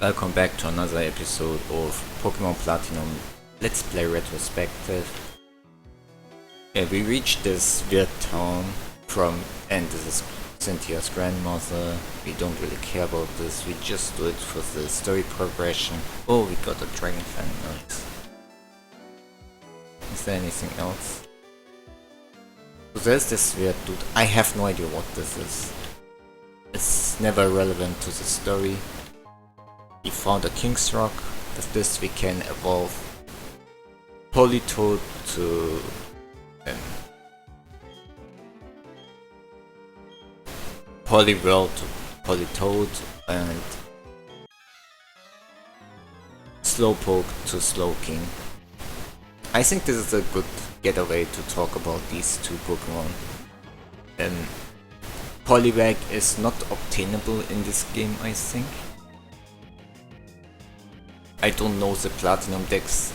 Welcome back to another episode of Pokemon Platinum Let's Play Retrospective. We reached this weird town and this is Cynthia's grandmother. We don't really care about this, we just do it for the story progression. Oh, we got a dragon fan, nice. Is there anything else? So there's this weird dude, I have no idea what this is. It's never relevant to the story. We found a King's Rock. With this we can evolve Politoed to Poliwhirl to Politoed and Slowpoke to Slowking. I think this is a good getaway to talk about these two Pokemon. Poliwag is not obtainable in this game, I think. I don't know the Platinum decks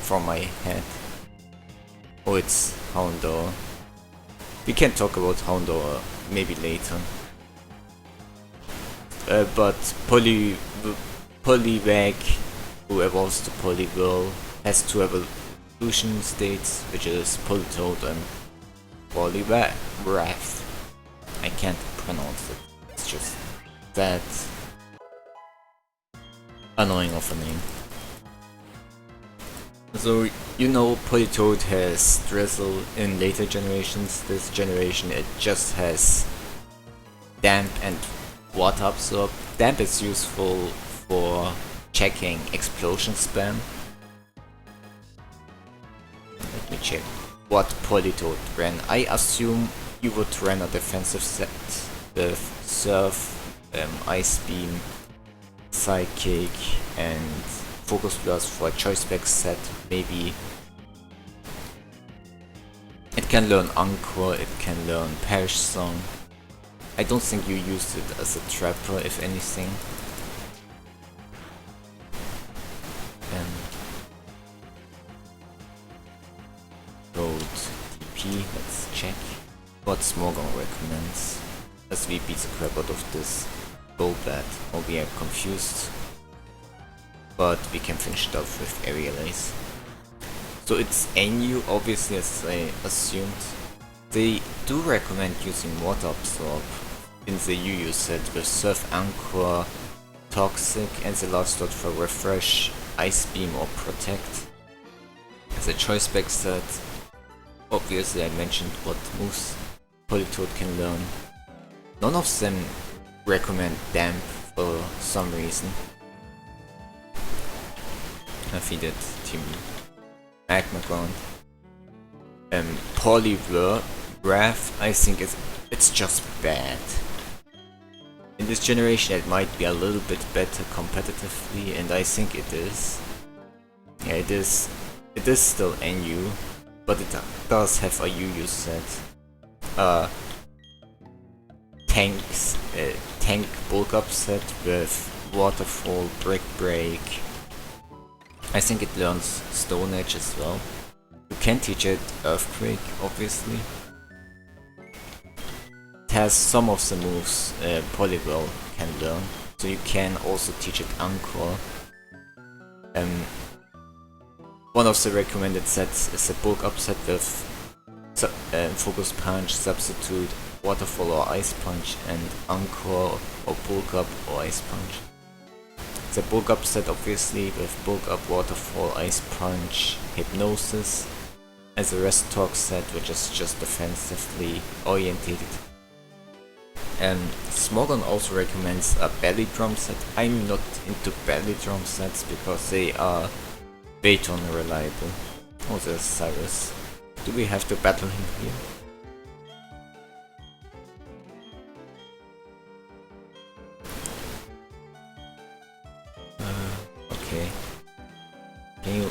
from my head. Oh, it's Houndour. We can talk about Houndour maybe later. But Poliwag, who evolves to Poliwhirl, has two evolution states, which is Politoed and Poliwrath. I can't pronounce it. It's just that annoying of a name. So, you know, Politoed has Drizzle in later generations. This generation it just has Damp and Water Absorb. Damp is useful for checking explosion spam. Let me check what Politoed ran. I assume you would run a defensive set with Surf, Ice Beam, Psychic and Focus Blast for a Choice Spec set, maybe. It can learn Encore, it can learn Perish Song. I don't think you used it as a trapper, if anything. Road TP, let's check what Smogon recommends as we beat the crap out of this Golbat. Oh, we are confused, but we can finish it off with Aerial Ace. So it's NU, obviously, as I assumed. They do recommend using Water Absorb in the UU set with Surf, Anchor, Toxic and the last slot for Refresh, Ice Beam or Protect. As a choice spec set, obviously I mentioned what moves Politoed can learn. None of them recommend Damp for some reason. I feed it Team Magma Ground. Poliwrath, I think it's just bad. In this generation it might be a little bit better competitively, and I think it is. Yeah, it is still NU, but it does have a UU set. Tank bulk up set with Waterfall, Brick Break. I think it learns Stone Edge as well. You can teach it Earthquake, obviously. It has some of the moves Poliwhirl can learn, so you can also teach it Encore. One of the recommended sets is a bulk up set with Focus Punch, Substitute, Waterfall or Ice Punch, and Encore or Bulk Up or Ice Punch. The bulk up set obviously with bulk up, Waterfall, Ice Punch, Hypnosis, as a Rest Talk set which is just defensively orientated. And Smogon also recommends a Belly Drum set. I'm not into Belly Drum sets because they are way too unreliable. Oh, there's Cyrus. Do we have to battle him here? Okay. Can you...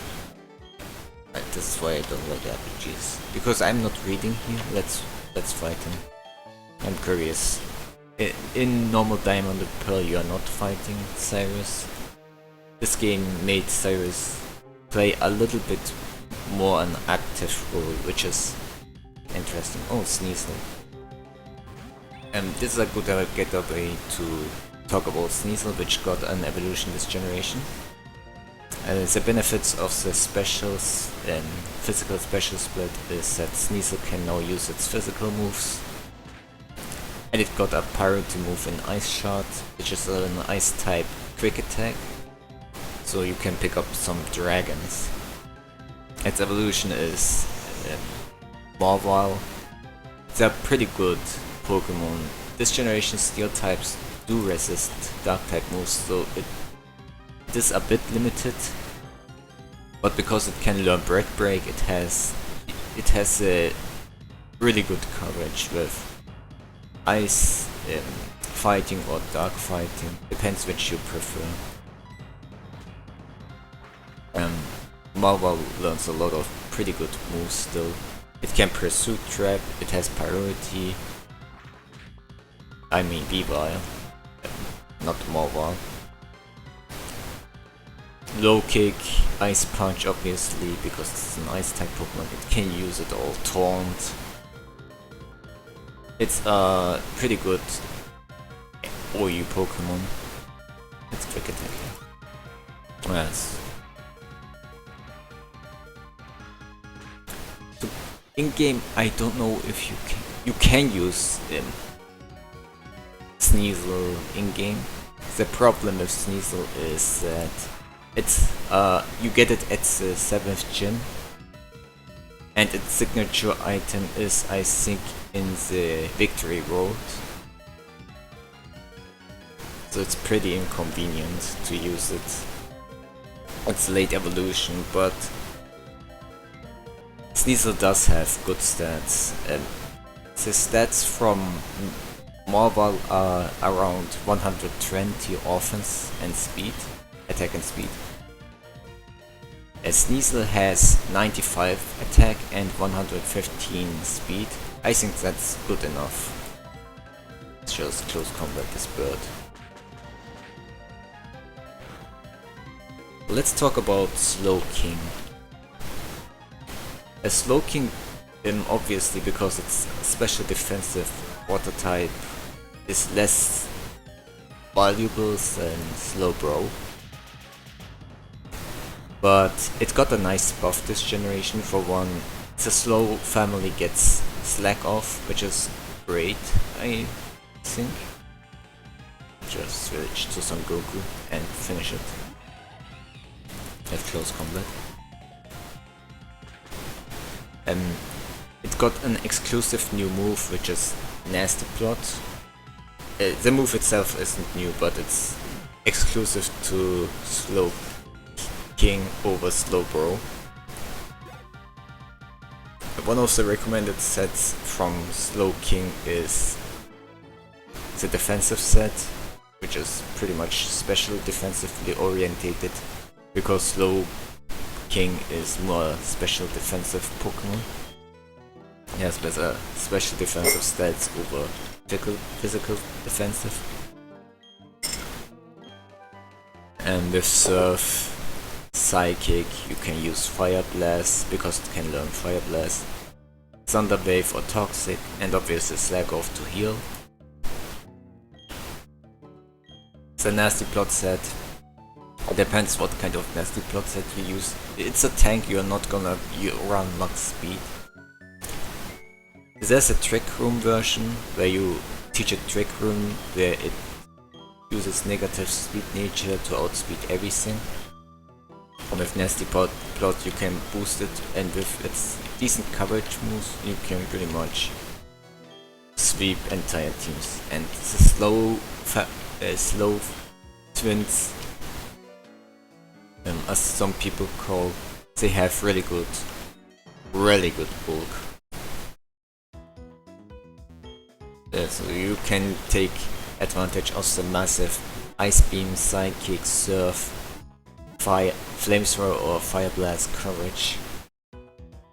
this is why I don't like RPGs. Because I'm not reading here. Let's fight him. I'm curious. In normal Diamond and Pearl you are not fighting Cyrus. This game made Cyrus play a little bit more an active role, which is interesting. Oh, Sneasel. This is a good getaway to talk about Sneasel, which got an evolution this generation. The benefits of the specials and physical special split is that Sneasel can now use its physical moves. And it got a priority move in Ice Shot, which is an Ice type quick attack. So you can pick up some dragons. Its evolution is Marvel. They're pretty good Pokemon. This generation Steel types do resist Dark type moves, so it is a bit limited. But because it can learn Break Break, it has a really good coverage with Ice fighting or Dark fighting, depends which you prefer. Marvel learns a lot of pretty good moves still. It can Pursuit Trap, it has priority. I mean Bibarel, not Marvel. Low Kick, Ice Punch obviously, because it's an Ice type Pokemon, it can use it all. Taunt. It's a pretty good OU Pokemon. It's quick attack. Yes. So in game, I don't know if you can use Sneasel in game. The problem with Sneasel is that it's you get it at the 7th gen, and its signature item is, I think, in the Victory Road. So it's pretty inconvenient to use it. It's late evolution, but Sneasel does have good stats. The stats from Marvel are around 120 offense and speed, attack and speed. Sneasel has 95 attack and 115 speed. I think that's good enough. It's just close combat this bird. Let's talk about Slowking. A Slowking, obviously because it's special defensive water type, is less valuable than Slowbro. But it got a nice buff this generation. For one, the Slow family gets Slack off, which is great, I think. Just switch to some Goku and finish it at close combat. It got an exclusive new move, which is Nasty Plot. The move itself isn't new, but it's exclusive to Slowking over Slowbro. One of the recommended sets from Slowking is the defensive set, which is pretty much special defensively orientated, because Slowking is more special defensive Pokemon. He has better special defensive stats over physical defensive. And with Surf, Psychic, you can use Fire Blast because it can learn Fire Blast, Thunder Wave or Toxic, and obviously Slack Off to heal. The Nasty Plot set, it depends what kind of Nasty Plot set you use. It's a tank, you're not gonna run max speed. There's a Trick Room version where you teach a Trick Room where it uses negative speed nature to outspeed everything. And with Nasty Plot you can boost it, and with its decent coverage moves you can pretty much sweep entire teams. And the slow twins, as some people call, they have really good bulk. So you can take advantage of the massive Ice Beam, Psychic, Surf, Flamethrower or Fire Blast coverage.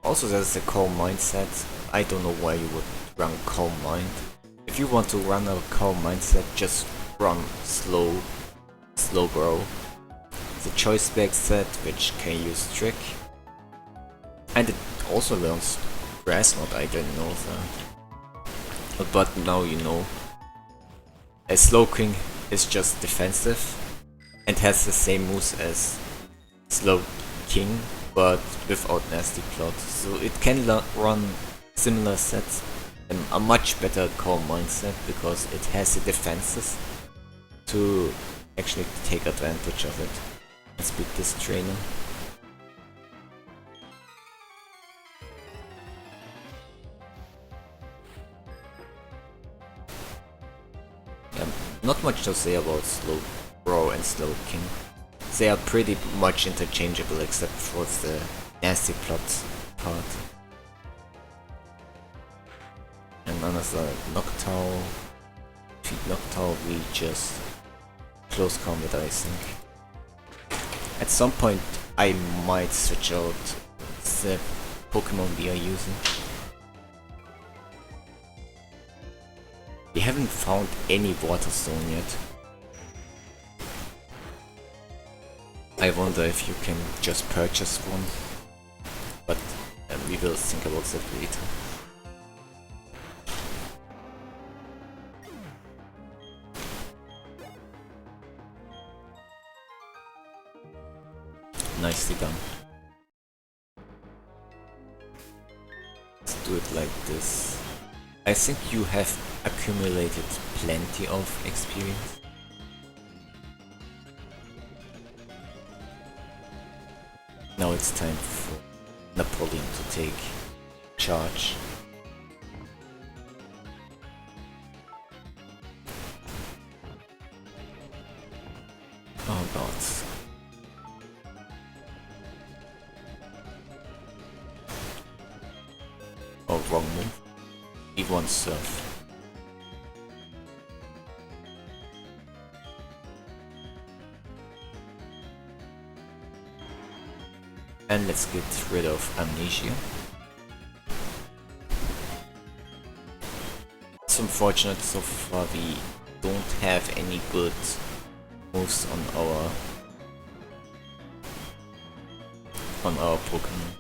Also there's the Calm Mind set. I don't know why you would run Calm Mind. If you want to run a Calm Mind set, just run Slowbro. The Choice Spec set, which can use Trick. And it also learns Grass Knot, I didn't know that. But now you know. A Slowking is just defensive and has the same moves as Slow King, but without nasty plot. So it can run similar sets and a much better core mindset because it has the defenses to actually take advantage of it. Let's beat this trainer. Not much to say about Slow Bro and Slow King. They are pretty much interchangeable except for the nasty plot part. And another Noctowl. Feed Noctowl, we just close combat, I think. At some point I might switch out the Pokemon we are using. We haven't found any Water Stone yet. I wonder if you can just purchase one, but we will think about that later. Nicely done. Let's do it like this. I think you have accumulated plenty of experience. Now it's time for Napoleon to take charge. Oh god. Oh, wrong move. He wants Surf. And let's get rid of Amnesia. It's unfortunate so far we don't have any good moves on our Pokemon,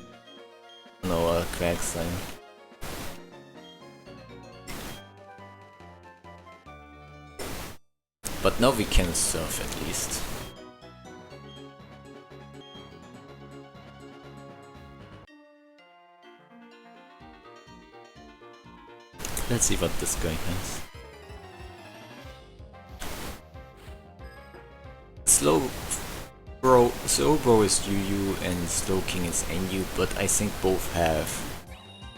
on our Quagsire. But now we can Surf at least. Let's see what this guy has. Slow Bro is UU and Slow King is NU, but I think both have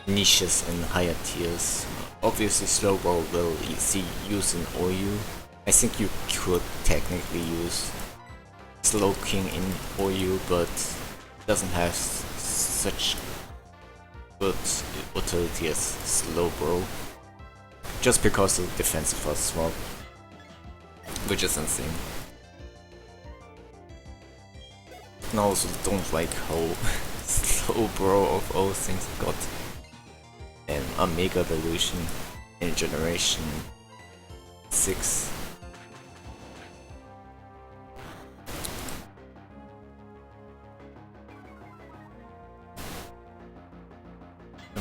niches in higher tiers. Obviously Slow Bro will see use in OU. I think you could technically use Slow King in OU, but doesn't have such good utility as Slow Bro. Just because the defensive was swap, which is insane. And I also don't like how Slow Bro of all things got an Omega Evolution in Generation 6.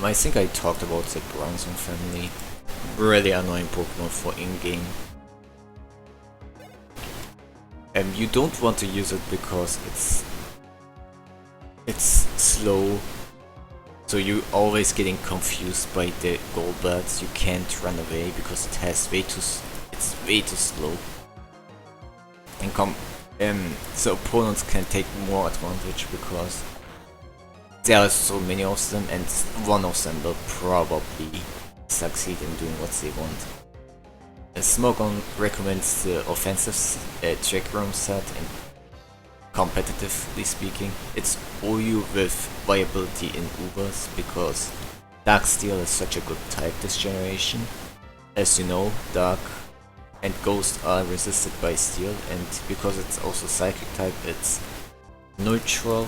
I think I talked about the Bronzong family. Really annoying Pokemon for in-game. You don't want to use it because it's slow, so you're always getting confused by the Golbats. You can't run away because it's way too slow. And so opponents can take more advantage because there are so many of them, and one of them will probably succeed in doing what they want. Smogon recommends the offensive Trick Room set, and competitively speaking, it's OU with viability in Ubers because Dark Steel is such a good type this generation. As you know, Dark and Ghost are resisted by Steel, and because it's also Psychic type, it's neutral,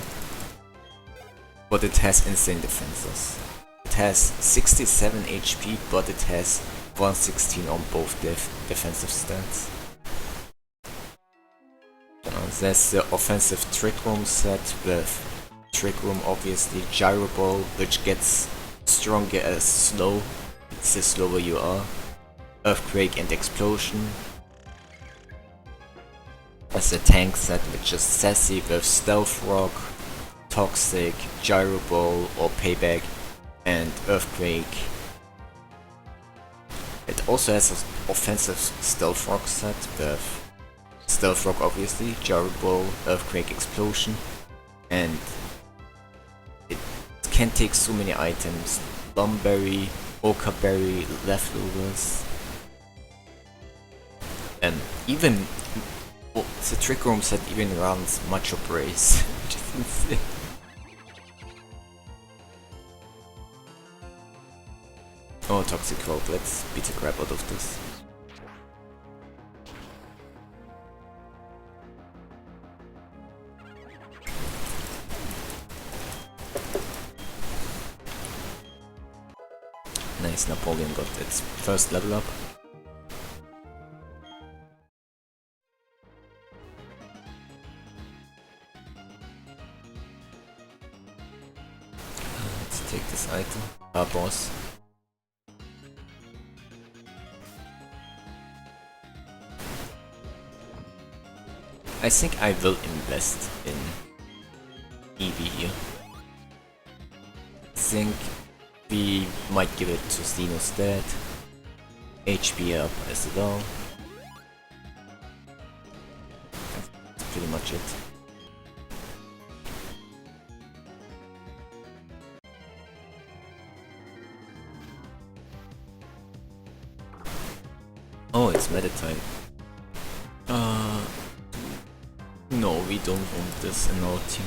but it has insane defenses. It has 67 HP, but it has 116 on both defensive stats. There's the offensive Trick Room set with Trick Room, obviously, Gyro Ball, which gets stronger as the slower you are, Earthquake and Explosion, as a tank set, which is Sassy with Stealth Rock, Toxic, Gyro Ball or Payback, and Earthquake. It also has an offensive Stealth Rock set with Stealth Rock obviously, Gyro Ball, Earthquake Explosion, and it can take so many items. Lumberry, Oka Berry, Leftovers, and even the Trick Room set even runs Macho Brace, which is insane. Oh, Toxic Volt, let's beat the crap out of this. Nice, Napoleon got its first level up. Let's take this item. Our boss. I think I will invest in Eevee here. I think we might give it to Zeno instead. HP up as well. That's pretty much it. Oh, it's meta type. No, we don't want this in our team.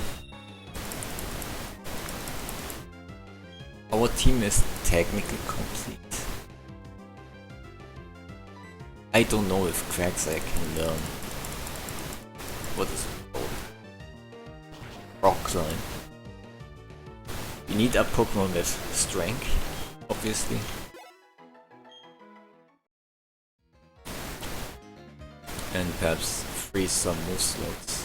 Our team is technically complete. I don't know if Quagsire can learn. What is it called? Rock Climb. We need a Pokemon with strength, obviously. And perhaps freeze some move slots.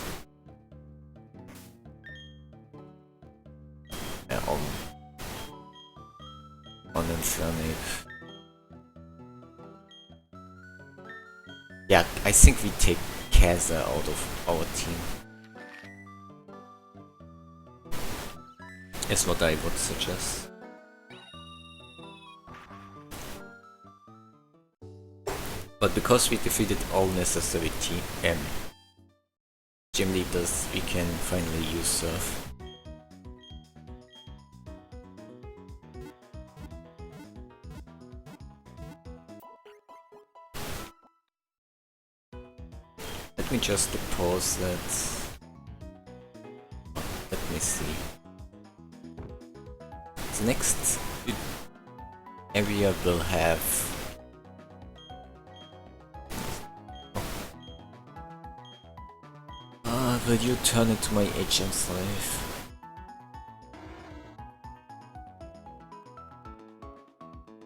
On Infernape. Yeah, I think we take Kazza out of our team. That's what I would suggest. But because we defeated all necessary gym leaders, we can finally use Surf. Let me just pause that. Let me see. The next area will have. Will you turn into my HM slave?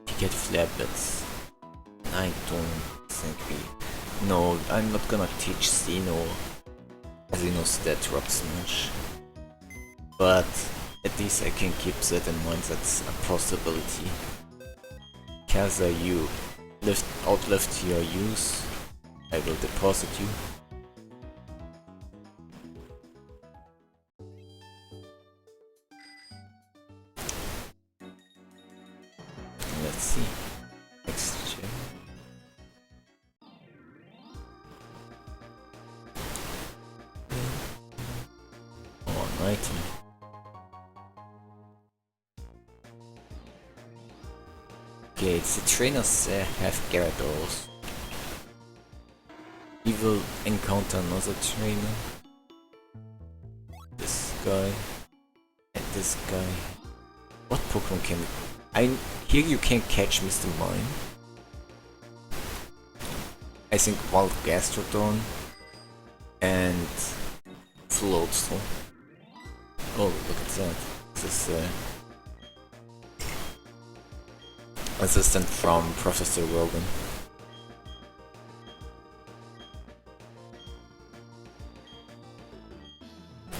You get flare blitz. I don't think we. No, I'm not gonna teach Zeno. Zeno's stat rock smash. But at least I can keep that in mind, that's a possibility. Kazza, you outlived your use. I will deposit you. Let's see. Next gym. Oh, an item. Okay, it's the trainers have Gyarados. We will encounter another trainer. This guy. And this guy. What Pokemon can we... Here you can catch Mr. Mime. I think Wild Gastrodon and Floatstone. Oh, look at that. This is assistant from Professor Rogan.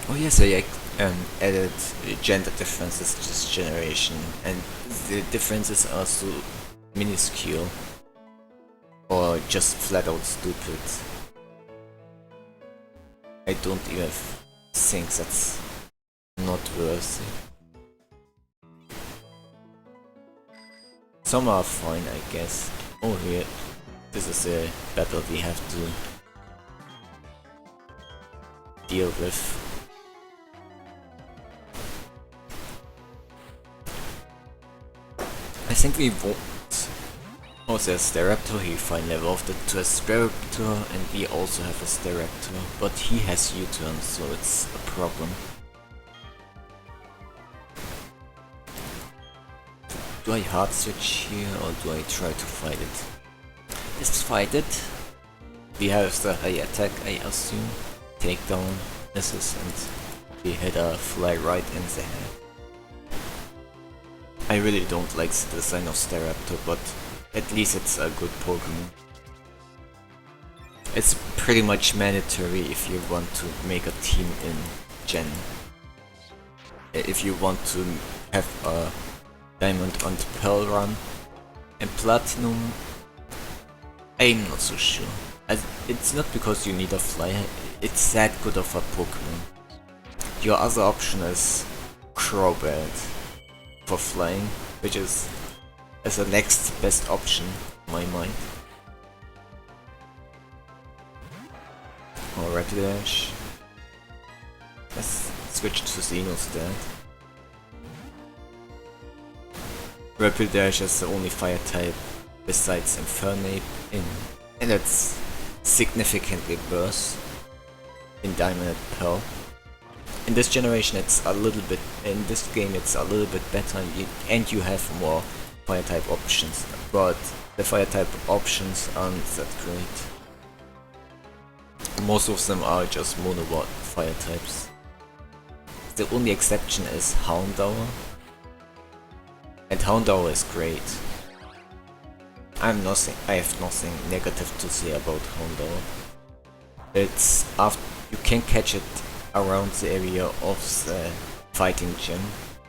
Oh yes, I added gender differences this generation, and the differences are so minuscule or just flat out stupid. I don't even think that's not worth it. Some are fine, I guess. Oh, here. This is a battle we have to deal with. I think we won't. Oh, there's Staraptor, he finally evolved it to a Staraptor, and we also have a Staraptor, but he has U-turn, so it's a problem. Do I hard switch here, or do I try to fight it? Let's fight it. We have the high attack, I assume. Takedown, misses, and we hit a fly right in the head. I really don't like the design of Staraptor, but at least it's a good Pokemon. It's pretty much mandatory if you want to make a team in Gen. If you want to have a Diamond and Pearl run. And Platinum, I'm not so sure. It's not because you need a flyer, it's that good of a Pokemon. Your other option is Crobat for flying, which is as the next best option in my mind. Or Rapidash. Let's switch to Zeno instead. Rapidash is the only fire type besides Infernape and it's significantly worse in Diamond and Pearl. In this generation it's a little bit, in this game it's a little bit better and you have more fire type options, but the fire type options aren't that great. Most of them are just mono fire types. The only exception is Houndour, and Houndour is great. I have nothing negative to say about Houndour. It's after you can catch it around the area of the fighting gym,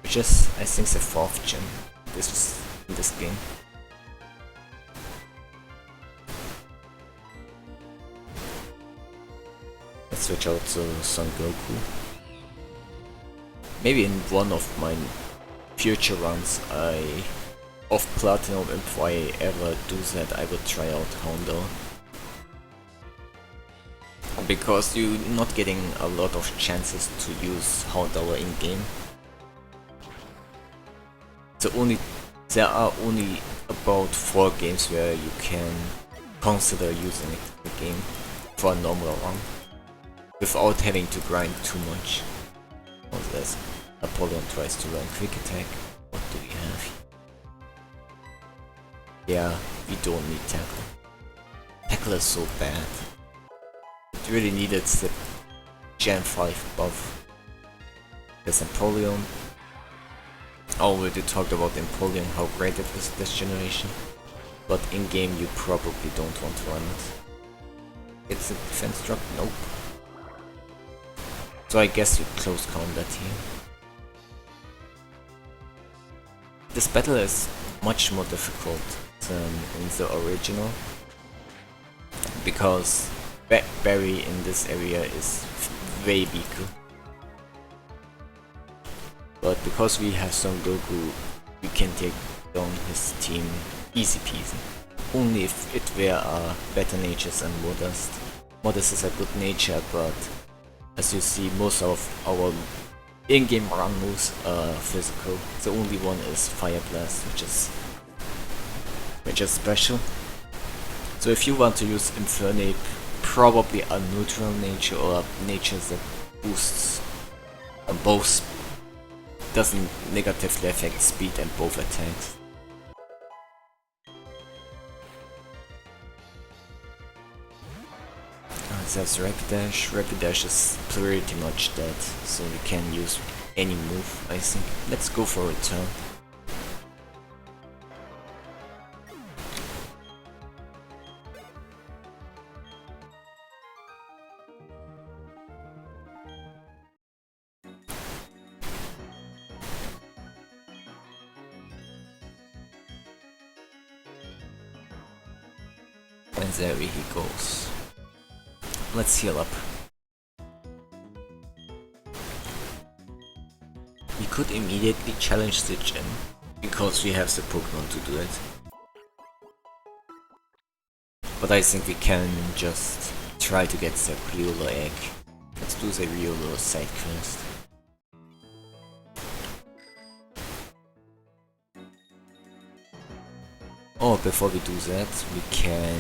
which is I think the 4th gym in this game. Let's switch out to Son Goku. Maybe in one of my future runs of Platinum, if I ever do that, I would try out Houndour. Because you're not getting a lot of chances to use Houndour in game. There are only about 4 games where you can consider using it in the game for a normal run without having to grind too much. Oh, there's Napoleon tries to learn Quick Attack. What do we have here? Yeah, we don't need Tackle. Tackle is so bad. It really needed the Gen 5 buff. There's Napoleon. Already talked about Napoleon, how great it is this generation. But in game you probably don't want to run it. It's a defense drop? Nope. So I guess you close combat here. This battle is much more difficult than in the original, because Barry in this area is way weaker. But because we have Son Goku, we can take down his team easy peasy. Only if it were better natures than Modest. Modest is a good nature, but as you see, most of our in-game run moves are physical. The only one is Fire Blast, which is special. So if you want to use Infernape, probably a neutral nature or a nature that boosts both, doesn't negatively affect speed and both attacks. There's Rapidash. Rapidash is pretty much dead, so we can use any move, I think. Let's go for a return. And there he goes. Let's heal up. could immediately challenge the gym, because we have the Pokemon to do it. But I think we can just try to get the Riolo egg. Let's do the Riolo side quest. Oh, before we do that, we can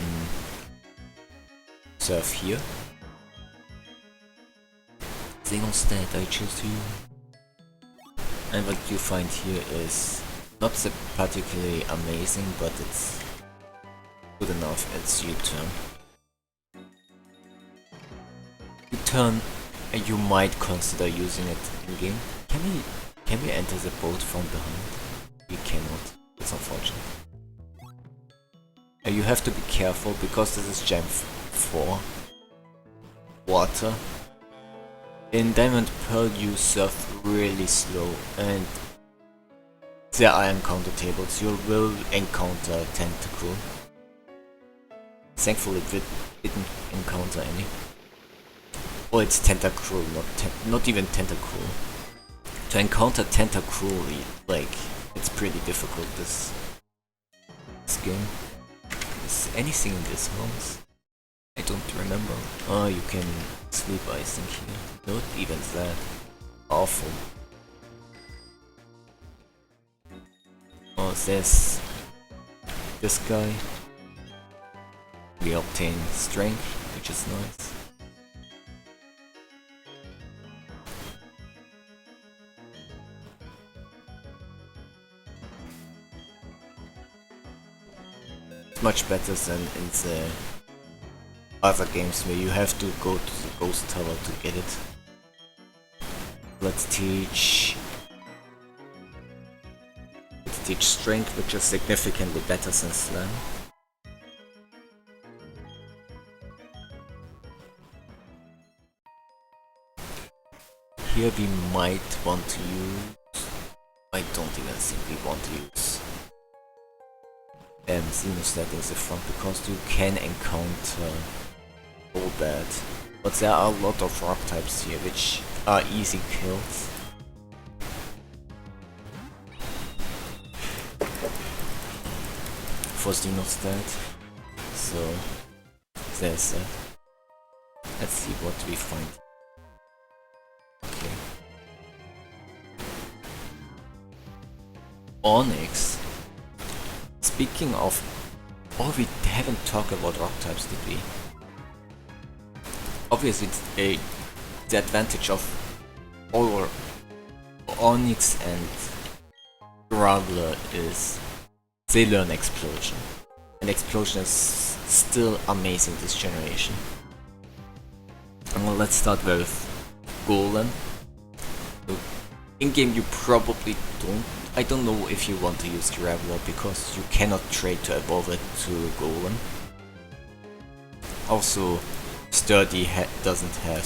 surf here. Zeno stat, I choose you. And what you find here is not so particularly amazing, but it's good enough. It's U-turn. U-turn, you might consider using it in game. Can we enter the boat from behind? We cannot. It's unfortunate. You have to be careful because this is Gem 4. Water. In Diamond Pearl you surf really slow, and there are encounter tables. You will encounter Tentacle. Thankfully we didn't encounter any. Oh, it's Tentacruel, not even Tentacruel. To encounter Tentacruel, like, it's pretty difficult this game. Is anything in this house? I don't remember. Oh, you can sleep, I think, here. Not even that. Awful. Oh, there's this guy. We obtain strength, which is nice. It's much better than in the other games where you have to go to the ghost tower to get it. Let's teach strength, which is significantly better than slam. Here we might want to use... I don't even think we want to use Zeno stat in the front, because you can encounter all that. But there are a lot of rock types here, which are easy kills. For Zeno stat. So there's that. Let's see what we find. Okay. Onyx. Speaking of... Oh, we haven't talked about rock types, did we? Obviously, the advantage of all Onyx and Graveler is they learn Explosion. And Explosion is still amazing this generation. Well, let's start with Golem. In game you probably don't. I don't know if you want to use Graveler because you cannot trade to evolve it to Golem. Also, Sturdy doesn't have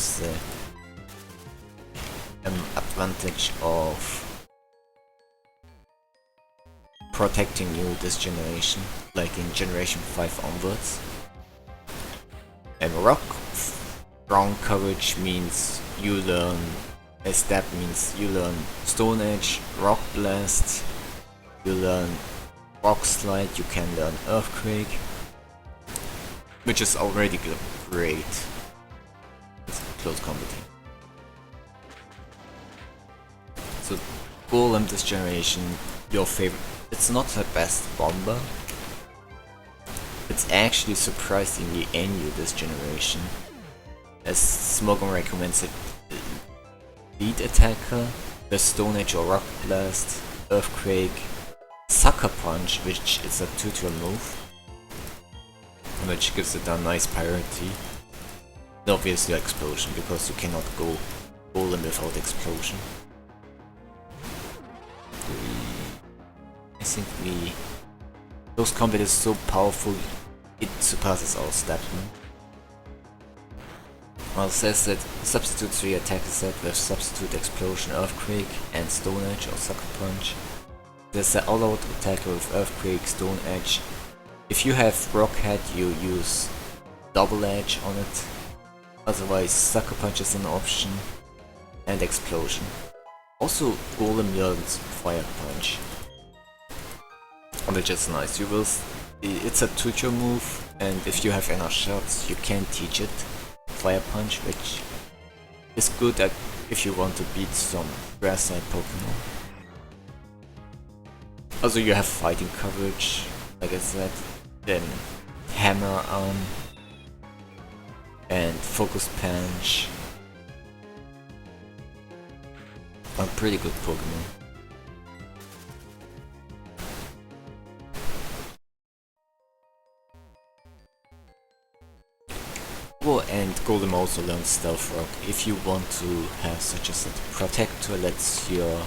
the advantage of protecting you this generation, like in generation 5 onwards. And Rock Strong Courage means you learn... That means you learn Stone Edge, Rock Blast, you learn Rock Slide, you can learn Earthquake, which is already great. It's close combat. So Golem this generation, your favorite. It's not the best bomber. It's actually surprisingly NU this generation, as Smogon recommends it. Lead attacker, the Stone Edge or Rock Blast, Earthquake, Sucker Punch, which is a tutorial move, which gives it a nice priority. And obviously Explosion, because you cannot go Golem without Explosion. I think Close Combat is so powerful, it surpasses our Statman. Well, it says that substitute 3 attack set with substitute Explosion, Earthquake and Stone Edge or Sucker Punch. There's the all-out attacker with Earthquake, Stone Edge. If you have Rock Head, you use Double Edge on it. Otherwise, Sucker Punch is an option. And Explosion. Also, Golem learns Fire Punch, which is nice. It's a tutor move, and if you have enough shots, you can teach it Fire Punch, which is good if you want to beat some grass type Pokemon. Also, you have fighting coverage, like I said, then Hammer Arm and Focus Punch are pretty good Pokemon. Oh, and Golem also learns Stealth Rock. If you want to have such a set, Protector lets your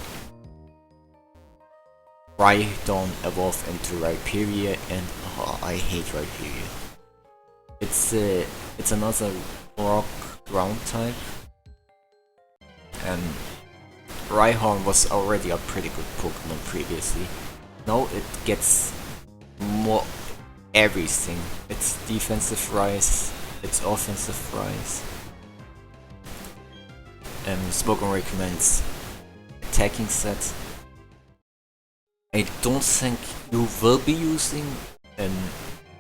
Rhydon evolve into Rhyperior, and oh, I hate Rhyperior. It's another rock ground type, and Rhyhorn was already a pretty good Pokemon previously. Now it gets more everything. It's defensive rise, it's offensive rise. Smogon recommends attacking set. I don't think you will be using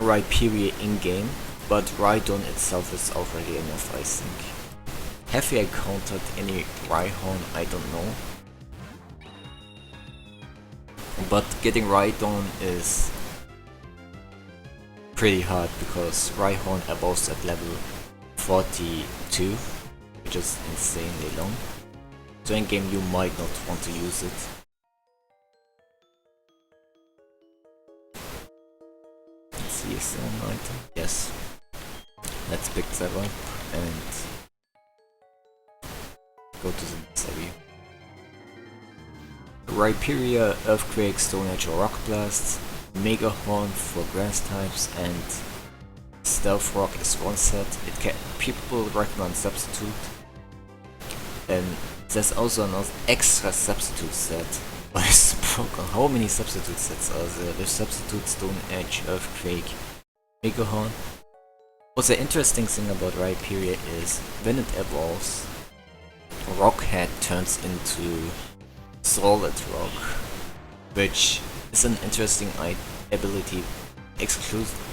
Rhyperior in-game, but Rhydon itself is already enough, I think. Have you encountered any Rhyhorn? I don't know. But getting Rhydon is pretty hard because Rhyhorn evolves at level 42, which is insanely long. So in game you might not want to use it. Let's see, is there an item? Yes. Let's pick that up and go to the next area. Rhyperior, Earthquake, Stone Edge or Rock Blast, Mega Horn for grass types, and Stealth Rock is one set. People recommend Substitute, and there's also another extra Substitute set. What is broken? How many Substitute sets are there? There's Substitute, Stone Edge, Earthquake, Mega Horn. What's the interesting thing about Rhyperior is when it evolves, Rockhead turns into Solid Rock, which is an interesting ability,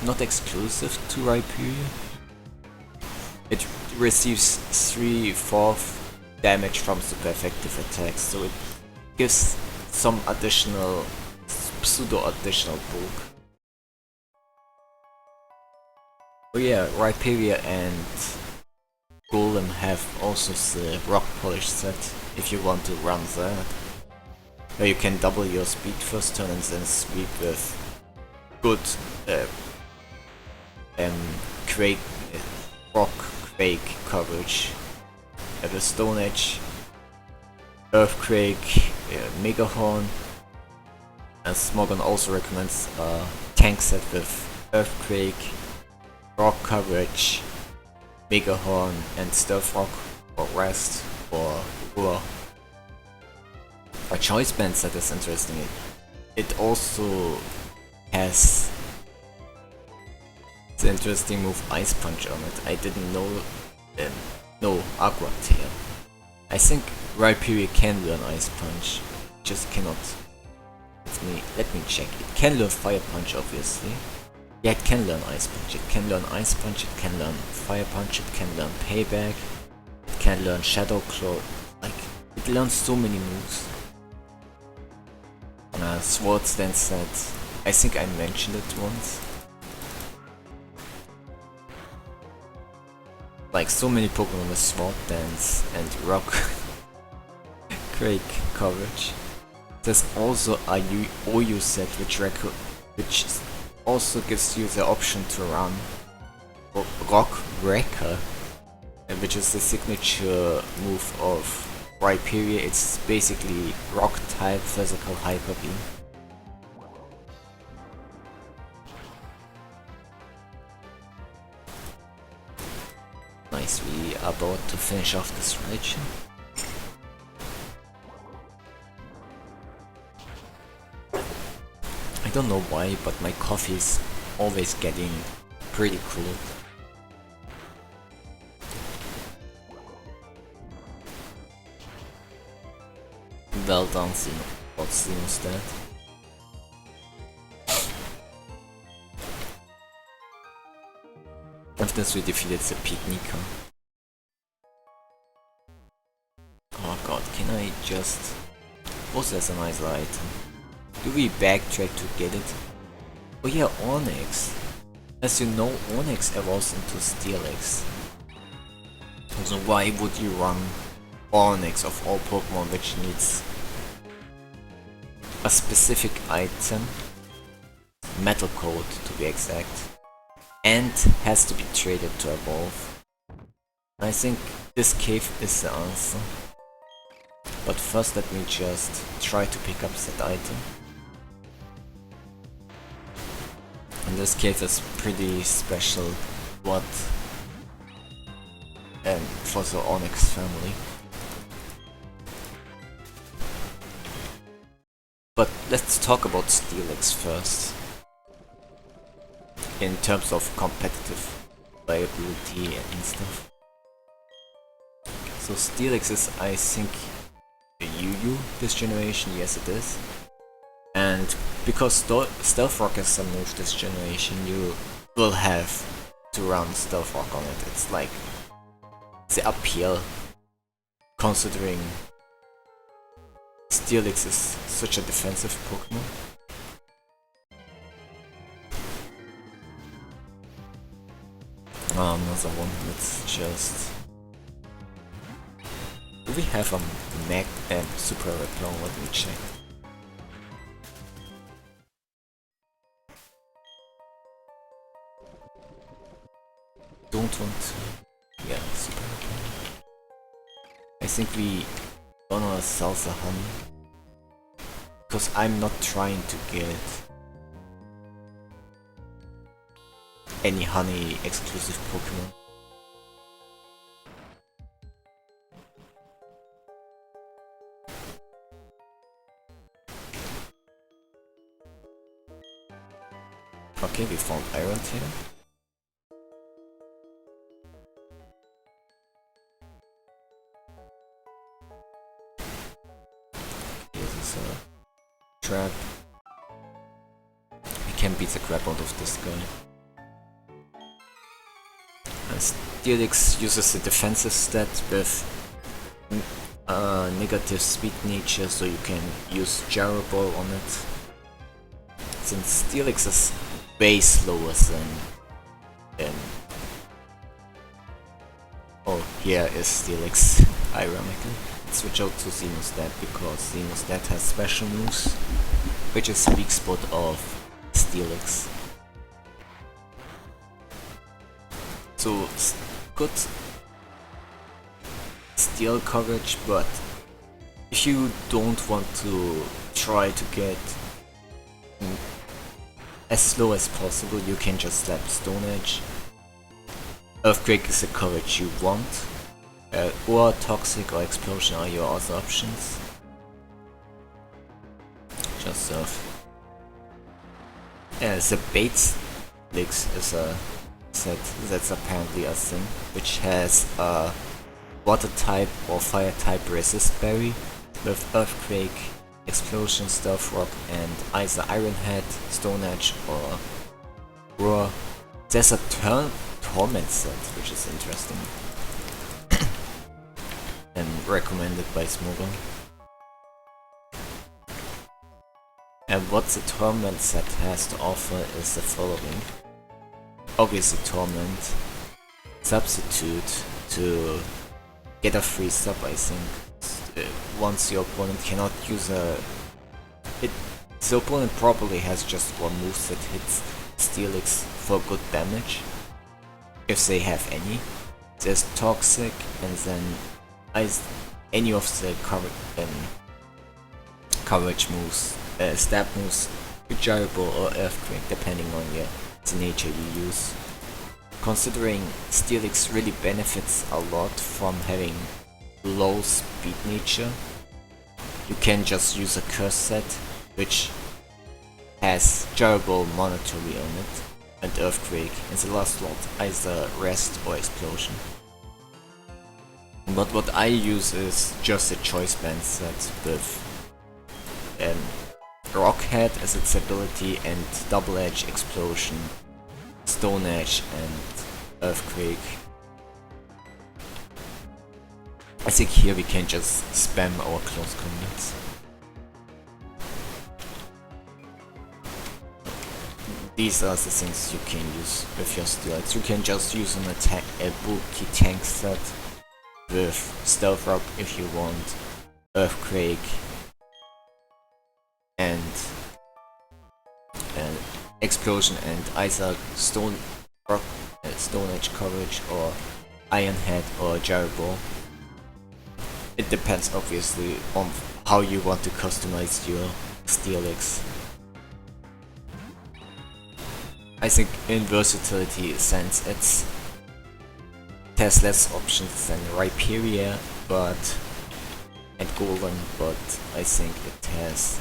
not exclusive to Rhyperior. It receives 3/4 damage from super effective attacks, so it gives some additional, pseudo-additional bulk. Oh yeah, Rhyperior and Golem have also the Rock Polish set, if you want to run that. Where you can double your speed first turn and then sweep with good rock quake coverage. Have a Stone Edge, Earthquake, Mega Horn, and Smogon also recommends a tank set with Earthquake, rock coverage, Mega Horn, and Stealth Rock or Rest or Roar. A choice band set is interesting. It also has the interesting move Ice Punch on it. I didn't know. No, Aqua Tail. I think Rhyperior can learn Ice Punch, just cannot. Let me check. It can learn Fire Punch, obviously. Yeah, it can learn Ice Punch. It can learn Ice Punch. It can learn Fire Punch. It can learn Payback. It can learn Shadow Claw. Like, it learns so many moves. Sword Stance set. I think I mentioned it once. Like so many Pokemon with Sword Dance and Rock Quake coverage. There's also a OU set which also gives you the option to run Rock Wrecker, which is the signature move of Rhyperior. It's basically rock type physical Hyper Beam. Nice, we are about to finish off this region. I don't know why, but my coffee is always getting pretty cold. Well done, Zeno. What's Zeno's dead? After this we defeated the Picnica. Oh god, can I just... Oh, that's a nice item. Do we backtrack to get it? Oh yeah, Onyx. As you know, Onyx evolves into Steelix. So why would you run Onyx of all Pokemon which needs a specific item, Metal Coat to be exact, and has to be traded to evolve? I think this cave is the answer. But first let me just try to pick up that item. And this cave is pretty special for the Onyx family. But let's talk about Steelix first. In terms of competitive viability and stuff. So Steelix is, I think, a UU this generation, yes it is. And because Stealth Rock is a move this generation, you will have to run Stealth Rock on it. It's like the appeal, considering Steelix is such a defensive Pokemon. Another one, let's just... Do we have a Mag and Super Repel? Let me check. Don't want to... Yeah, Super Repel. I think we gonna sell the honey. Because I'm not trying to get any honey exclusive Pokemon. Okay, we found Iron Tail. This is a trap. We can beat the crap out of this guy. And Steelix uses the defensive stat with negative speed nature, so you can use Gyro Ball on it. Since Steelix is way slower than... Oh, here is Steelix, ironically. Let's switch out to Zeno's stat, because Zeno's stat has special moves, which is the weak spot of Steelix. So, good steel coverage, but if you don't want to try to get as slow as possible, you can just slap Stone Edge. Earthquake is the coverage you want, or Toxic or Explosion are your other options. Just Surf. Yeah, the Bates Licks is a set that's apparently a thing, which has a Water type or Fire type Resist Berry with Earthquake, Explosion, Stealth Rock, and either Iron Head, Stone Edge, or Roar. There's a Torment set, which is interesting. And recommended by Smogon. And what the Torment set has to offer is the following. Obviously Torment, Substitute to get a free sub, I think. Once your opponent cannot use the opponent probably has just one move that hits Steelix for good damage, if they have any. There's Toxic, and then any of the coverage moves, stab moves, Gyro Ball or Earthquake, depending on the nature you use. Considering Steelix really benefits a lot from having low speed nature, you can just use a curse set which has Gyro Ball monetary on it and Earthquake in the last slot, either Rest or Explosion. But what I use is just a Choice Band set with Rock Head as its ability and Double Edge, Explosion, Stone Edge and Earthquake. I think here we can just spam our close combats. These are the things you can use with your Steelix. You can just use an attack, a bulky tank set with Stealth Rock if you want, Earthquake, and Explosion and either Stone Rock, Stone Edge coverage, or Iron Head or Gyro Ball. It depends obviously on how you want to customize your Steelix. I think in versatility sense it has less options than Rhyperior and Golden, but I think it has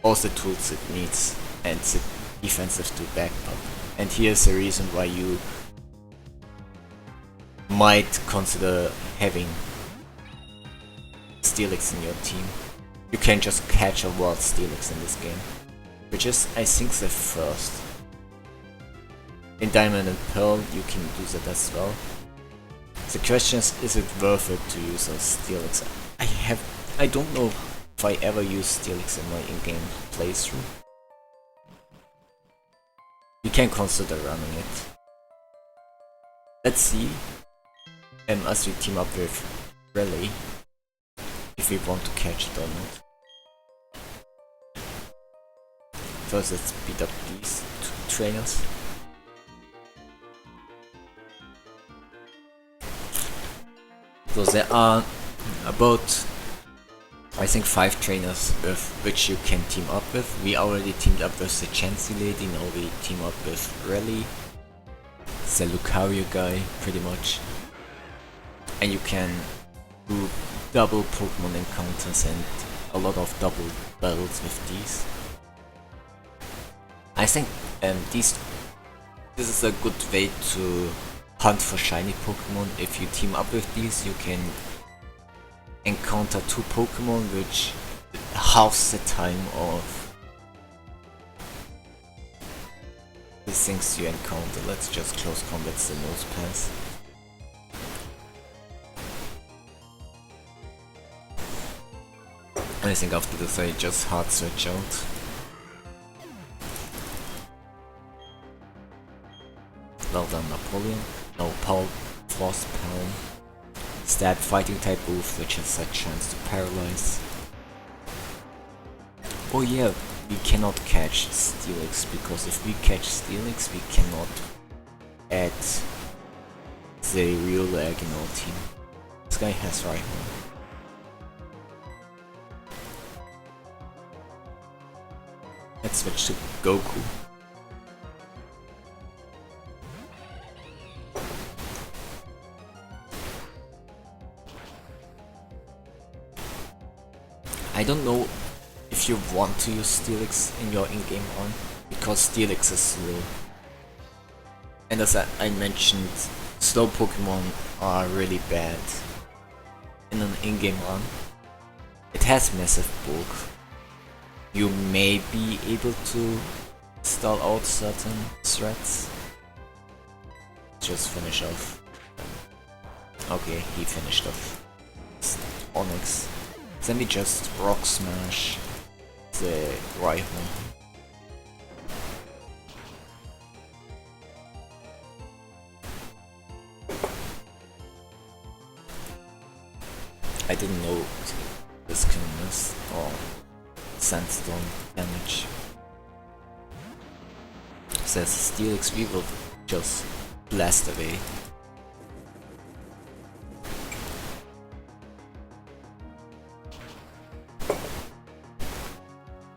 all the tools it needs and the defensive to back up. And here's the reason why you might consider having Steelix in your team. You can just catch a wild Steelix in this game, which is I think the first. In Diamond and Pearl you can do that as well. The question is it worth it to use a Steelix? I don't know if I ever use Steelix in my in-game playthrough. You can consider running it. Let's see, as we team up with Rally, if we want to catch it or not. First let's beat up these two trainers. So there are about, I think, 5 trainers with which you can team up with. We already teamed up with the Chansey Lady, now we team up with Rally, the Lucario guy, pretty much. And you can do double Pokemon encounters and a lot of double battles with these. I think this is a good way to hunt for shiny Pokemon. If you team up with these, you can encounter 2 Pokemon, which halves the time of the things you encounter. Let's just close combat the nose pass. I think after this I just hard switch out. Well done, Napoleon. No Power Force Palm. Stab Fighting type move, which has a chance to paralyze. Oh yeah, we cannot catch Steelix, because if we catch Steelix we cannot add the real egg in our team. This guy has Rhyhorn. Let's switch to Goku. I don't know if you want to use Steelix in your in-game run, because Steelix is slow. And as I mentioned, slow Pokemon are really bad in an in-game run. It has massive bulk. You may be able to stall out certain threats. Just finish off. Okay, he finished off Onix. Then we just Rock Smash the Rhyhorn. I didn't know this can miss or Sandstone damage. Says Steelix, we will just blast away.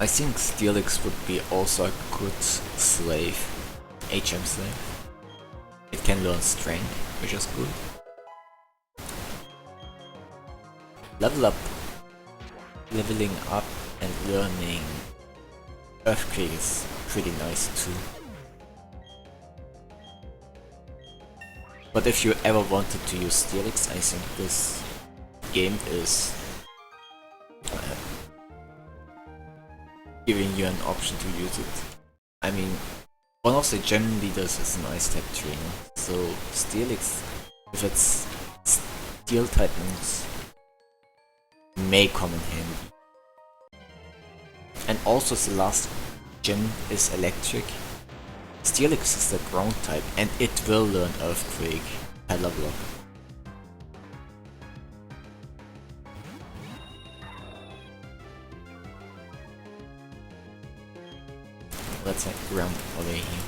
I think Steelix would be also a good slave, HM slave. It can learn Strength, which is good. Leveling up and learning Earthquake is pretty nice too. But if you ever wanted to use Steelix, I think this game is giving you an option to use it. I mean, one of the gen leaders is an ice type trainer, so Steelix, if it's steel type moves, may come in handy. And also the last gen is electric. Steelix is the ground type and it will learn Earthquake, Color Block. Let's ground away here.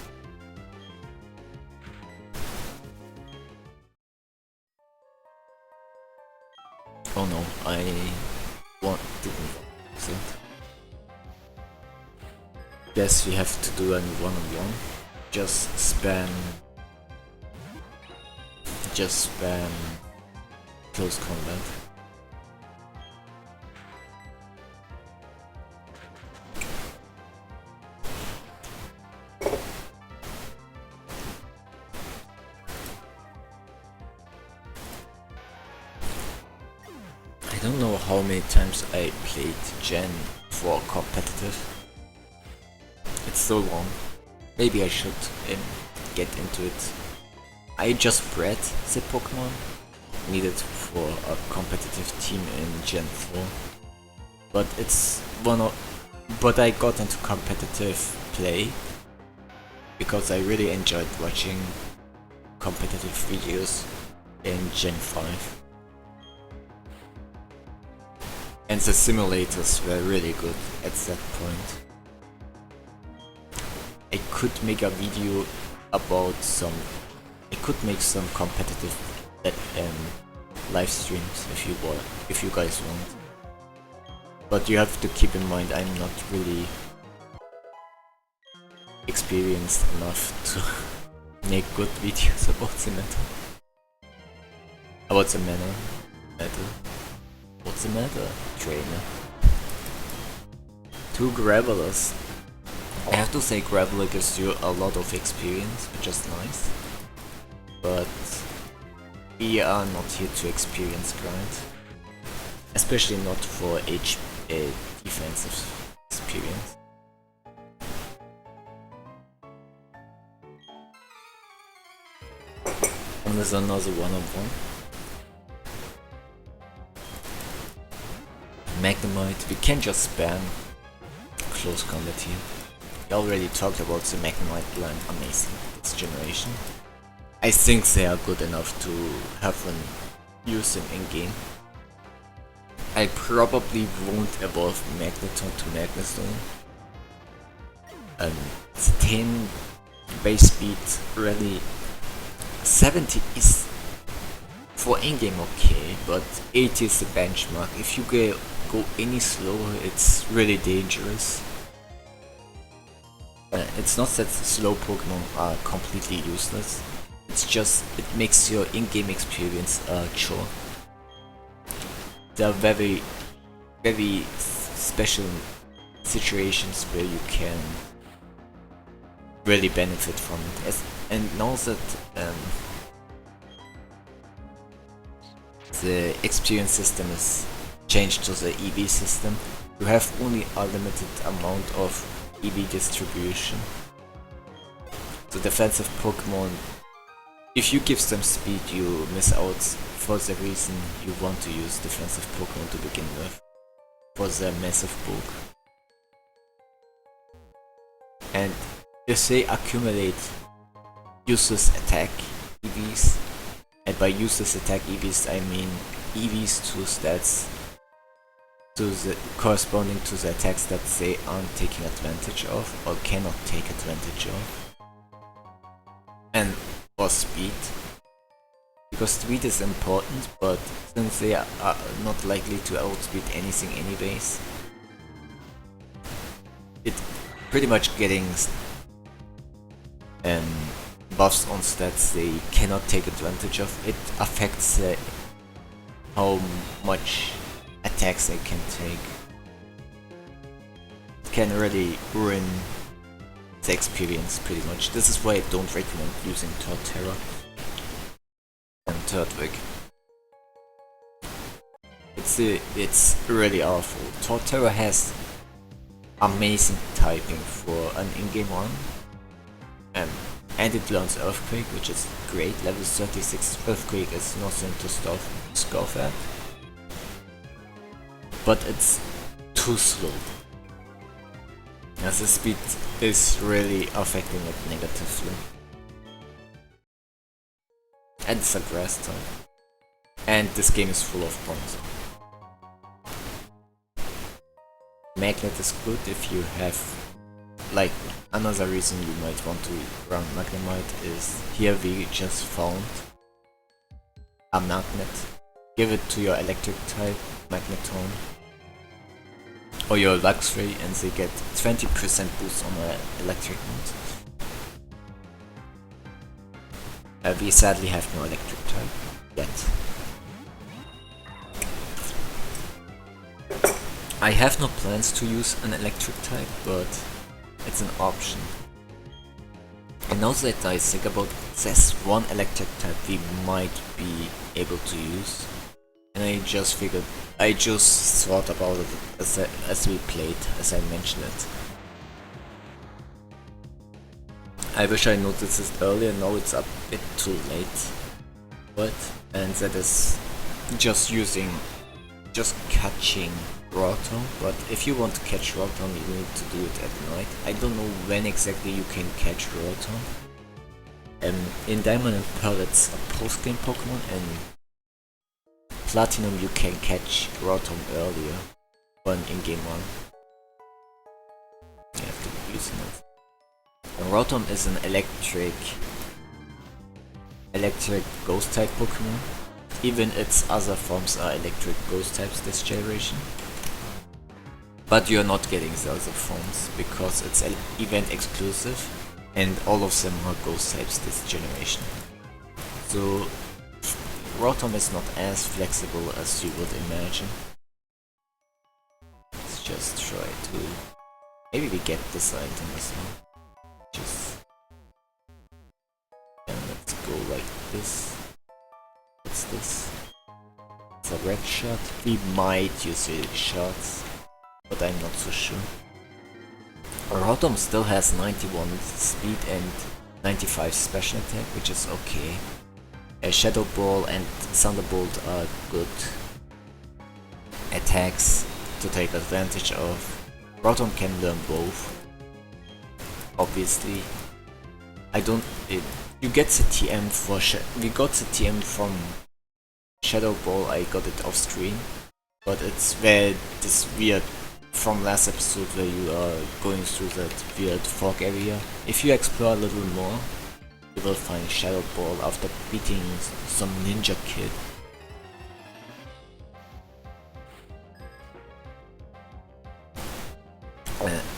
Oh no, I didn't use it. Guess we have to do a one-on-one. Just spam close combat. I don't know how many times I played Gen for competitive. It's so long. Maybe I should get into it. I just bred the Pokemon needed for a competitive team in Gen 4. But but I got into competitive play because I really enjoyed watching competitive videos in Gen 5. And the simulators were really good at that point. I could make a video about I could make some competitive live streams if you guys want. But you have to keep in mind I'm not really experienced enough to make good videos about the meta. About the meta. What's the matter, trainer? 2 Gravelers. I have to say Graveler gives you a lot of experience, which is nice. But we are not here to experience grind. Especially not for defensive experience. And there's another one-on-one. Magnemite, we can just spam close combat here. We already talked about the Magnemite line, amazing this generation. I think they are good enough to have them use them in game. I probably won't evolve Magneton to Magnezone. 10 base speed, really 70 is for in-game okay, but 80 is the benchmark. If you go any slower, it's really dangerous. It's not that slow Pokemon are completely useless, it's just it makes your in-game experience chore. There are very special situations where you can really benefit from it. And now that the experience system is changed to the Eevee system, you have only a limited amount of Eevee distribution. The defensive Pokemon, if you give them speed, you miss out for the reason you want to use defensive Pokemon to begin with, for the massive bulk. And if they accumulate useless attack EVs, and by useless attack EVs I mean EVs to stats corresponding to the attacks that they aren't taking advantage of or cannot take advantage of. And for speed, because speed is important, but since they are not likely to outspeed anything anyways, it pretty much getting buffs on stats they cannot take advantage of. It affects how much attacks they can take. It can really ruin the experience pretty much. This is why I don't recommend using Torterra and Turtwig. It's really awful. Torterra has amazing typing for an in-game run. And it learns Earthquake, which is great. Level 36 Earthquake is nothing to scoff at. But it's too slow. As the speed is really affecting it negatively. And it's a grass type. And this game is full of points. Magnet is good if you have, like, another reason you might want to run Magnemite is here we just found a magnet. Give it to your electric type Magneton or your Luxray and they get 20% boost on the electric mode. We sadly have no electric type yet. I have no plans to use an electric type, but it's an option. And now that I think about it, there's one electric type we might be able to use. And I just thought about it as we played, as I mentioned it. I wish I noticed it earlier, now it's a bit too late. And that is just catching Rotom, but if you want to catch Rotom you need to do it at night. I don't know when exactly you can catch Rotom. In Diamond and Pearl it's a post-game Pokemon, and Platinum you can catch Rotom earlier than in game 1. You have to be using it. And Rotom is an electric ghost type Pokemon. Even its other forms are electric ghost types this generation. But you're not getting the other forms because it's event exclusive and all of them are ghost types this generation. So Rotom is not as flexible as you would imagine. Let's just try to... maybe we get this item as well. And let's go like this. What's this? It's a red shot. We might use the shots, but I'm not so sure. Rotom still has 91 speed and 95 special attack, which is okay. Shadow Ball and Thunderbolt are good attacks to take advantage of. Rotom can learn both. Obviously, you get the TM for we got the TM from Shadow Ball. I got it off screen, but it's where this weird from last episode where you are going through that weird fog area. If you explore a little more, you will find Shadow Ball after beating some ninja kid.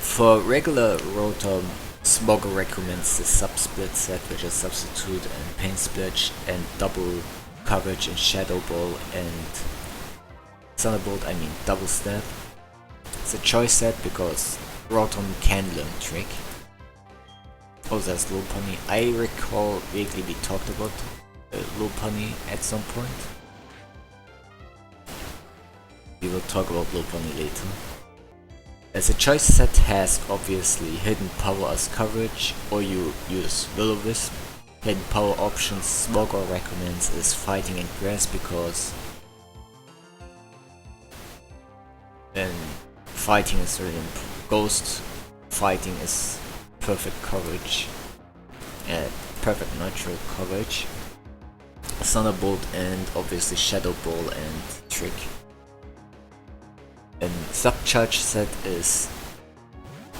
For regular Rotom, Smogger recommends the Sub-Split set, which is Substitute and Pain Splash and double coverage in Shadow Ball and Thunderbolt, I mean double stab. It's a choice set because Rotom can learn Trick. Oh, there's Lopunny. I recall vaguely we talked about Lopunny at some point. We will talk about Lopunny later. As a choice set has obviously hidden power as coverage, or you use Will-O-Wisp. Hidden power options Smogger recommends is fighting and grass because then fighting is really important. Ghost fighting is perfect coverage, perfect natural coverage. Thunderbolt and obviously Shadow Ball and Trick. And Subcharge set is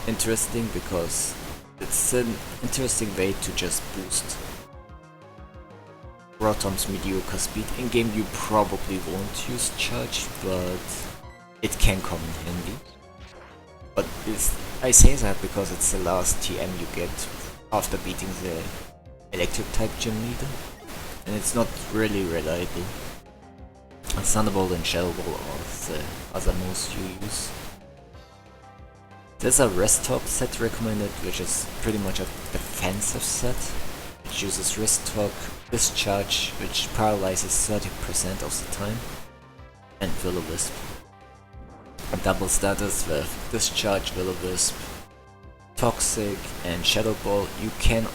interesting because it's an interesting way to just boost Rotom's mediocre speed. In game you probably won't use Charge, but it can come in handy. But I say that because it's the last TM you get after beating the electric type gym leader, and it's not really reliable. Thunderbolt and Shadow Ball are the other moves you use. There's a Wrist Talk set recommended, which is pretty much a defensive set. It uses Wrist Talk, Discharge, which paralyzes 30% of the time, and Will-O-Wisp. double status with Discharge, Will-O-Wisp, Toxic and Shadow Ball. You can,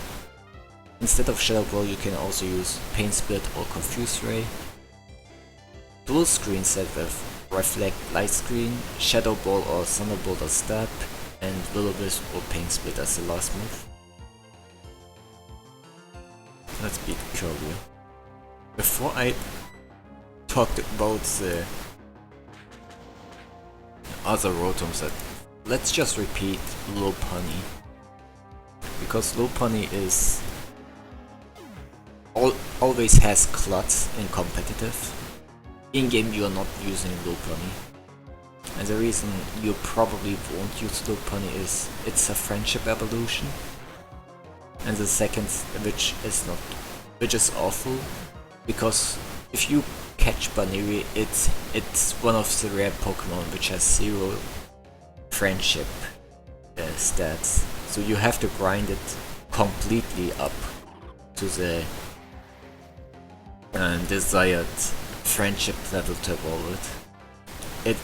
instead of Shadow Ball, you can also use Pain Split or Confuse Ray. Dual Screen set with Reflect, Light Screen, Shadow Ball or Thunderbolt or Stab, and Will-O-Wisp or Pain Split as the last move. Let's beat Kirby. Before I talked about the other Rotom set, let's just repeat Lopunny, because Lopunny is always has Clutch in competitive. In game you are not using Lopunny, and the reason you probably won't use Lopunny is it's a friendship evolution, and the second, which is awful, because if you catch Baneri, it's one of the rare Pokemon which has 0 friendship stats, so you have to grind it completely up to the desired friendship level to evolve it.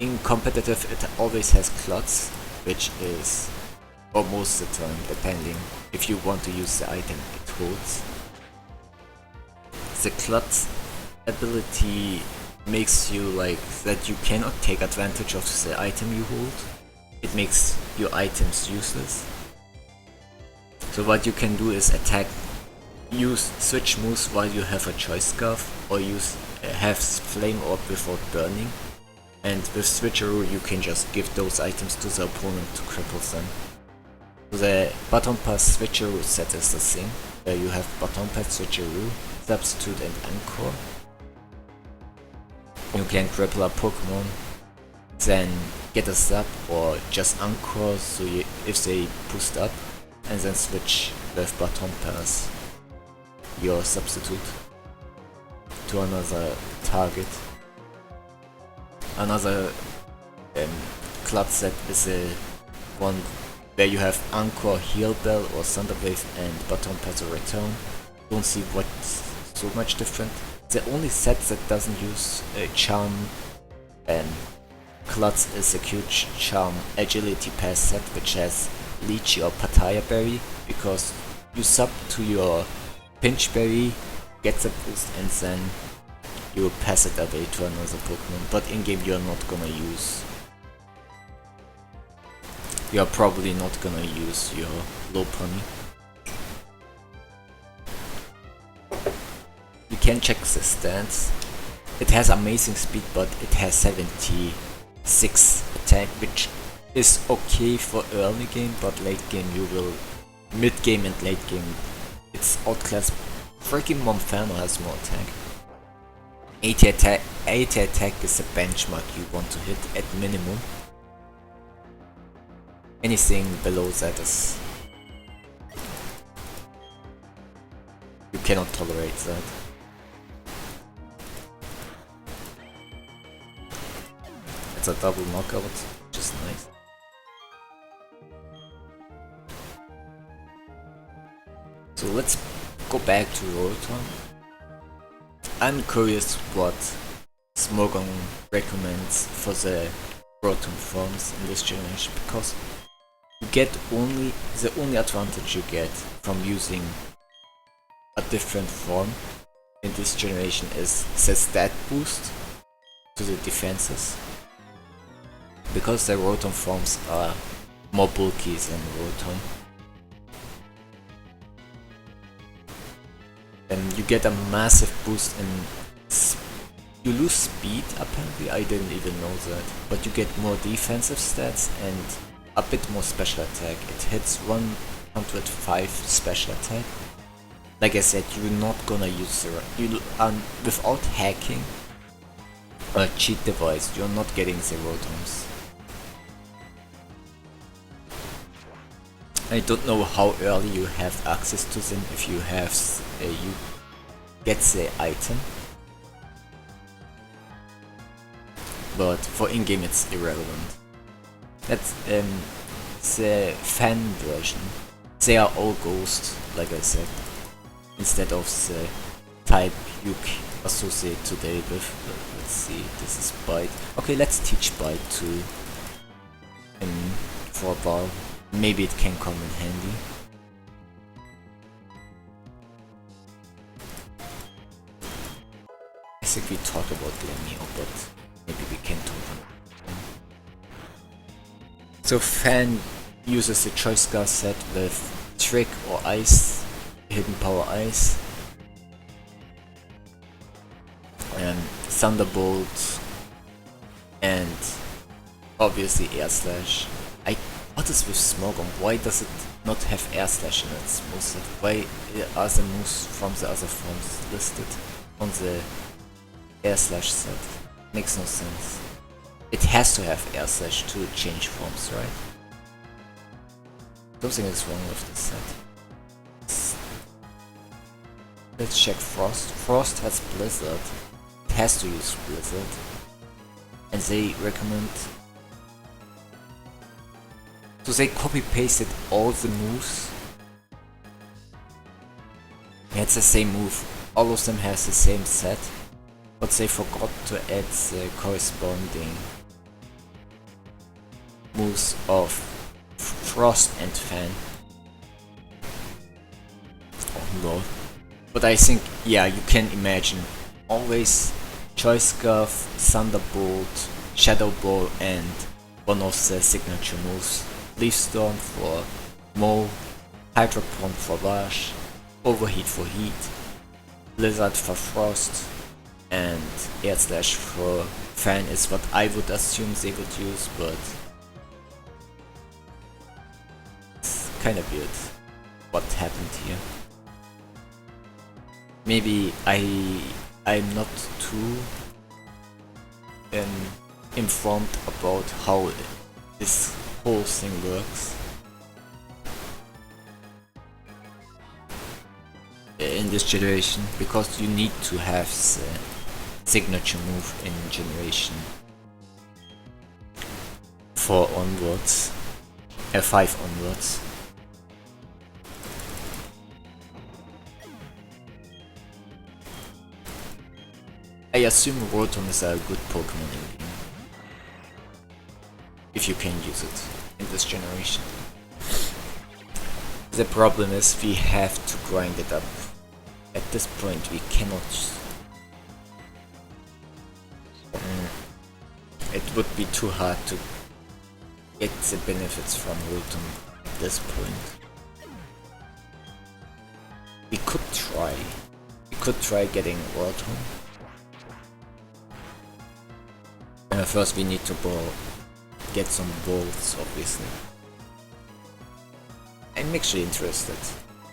In competitive it always has Klutz, which is, or most of the time, depending if you want to use the item it holds. The Klutz ability makes you like that you cannot take advantage of the item you hold. It makes your items useless. So what you can do is use switch moves while you have a choice scarf, or have flame orb without burning, and with switcheroo you can just give those items to the opponent to cripple them. So the bottom pass switcheroo set is the same, where you have bottom pass switcheroo, substitute and anchor. You can cripple a Pokemon, then get a sub or just anchor so if they boost up, and then switch with bottom pass your substitute to another target. Another club set is a one where you have Anchor, Heal Bell or Thunder Wave and bottom pass or Return. Don't see what's so much different. The only set that doesn't use Charm and Klutz is a huge Charm Agility Pass set, which has Lychee or Pattaya Berry, because you sub to your Pinch Berry, get the boost, and then you pass it away to another Pokemon, but in game you're not gonna use. You're probably not gonna use your Lopunny. You can check the stats. It has amazing speed, but it has 76 attack, which is okay for early game, but late game mid game and late game, it's outclassed. Freaking Monferno has more attack. 80 attack is the benchmark you want to hit at minimum. Anything below that is... you cannot tolerate that. It's a double knockout, which is nice. So let's go back to Rotom. I'm curious what Smogon recommends for the Rotom forms in this generation, because you get the only advantage you get from using a different form in this generation is the stat boost to the defenses, because the Rotom forms are more bulky than Rotom. And you get a massive boost in... you lose speed apparently, I didn't even know that. But you get more defensive stats and a bit more special attack. It hits 105 special attack. Like I said, you're not gonna use the... without hacking a cheat device, you're not getting the Rotoms. I don't know how early you have access to them if you have you get the item, but for in-game it's irrelevant. That's the fan version. They are all ghost, like I said, instead of the type associate today with. Let's see, this is Bite. Okay, let's teach Bite to him for a while. Maybe it can come in handy. I think we talked about Lemio, but maybe we can talk about him. So Fan uses the Choice Scar set with Trick or Ice, Hidden Power Ice, Thunderbolt, and obviously Air Slash. What is with Smogon? Why does it not have Air Slash in its moveset? Why are the moves from the other forms listed on the Air Slash set? Makes no sense. It has to have Air Slash to change forms, right? Something is wrong with this set. Let's check Frost. Frost has Blizzard. It has to use Blizzard. And they recommend... So they copy-pasted all the moves. Yeah, it's the same move. All of them has the same set. But they forgot to add the corresponding moves of Frost and Fan. Oh lord. But I think, yeah, you can imagine. Always Choice Scarf, Thunderbolt, Shadow Ball, and one of the signature moves. Leaf Storm for Mow, Hydro Pump for Rush, Overheat for Heat, Blizzard for Frost, and Air Slash for Fan is what I would assume they would use, but it's kinda weird what happened here. Maybe I'm not too informed about how this whole thing works in this generation, because you need to have the signature move in generation 4 onwards, 5 onwards. I assume Rotom is a good Pokemon in game, if you can use it in this generation. The problem is we have to grind it up. At this point we cannot... It would be too hard to get the benefits from Rotom at this point. We could try. We could try getting Rotom. First we need to get some balls, obviously. I'm actually interested.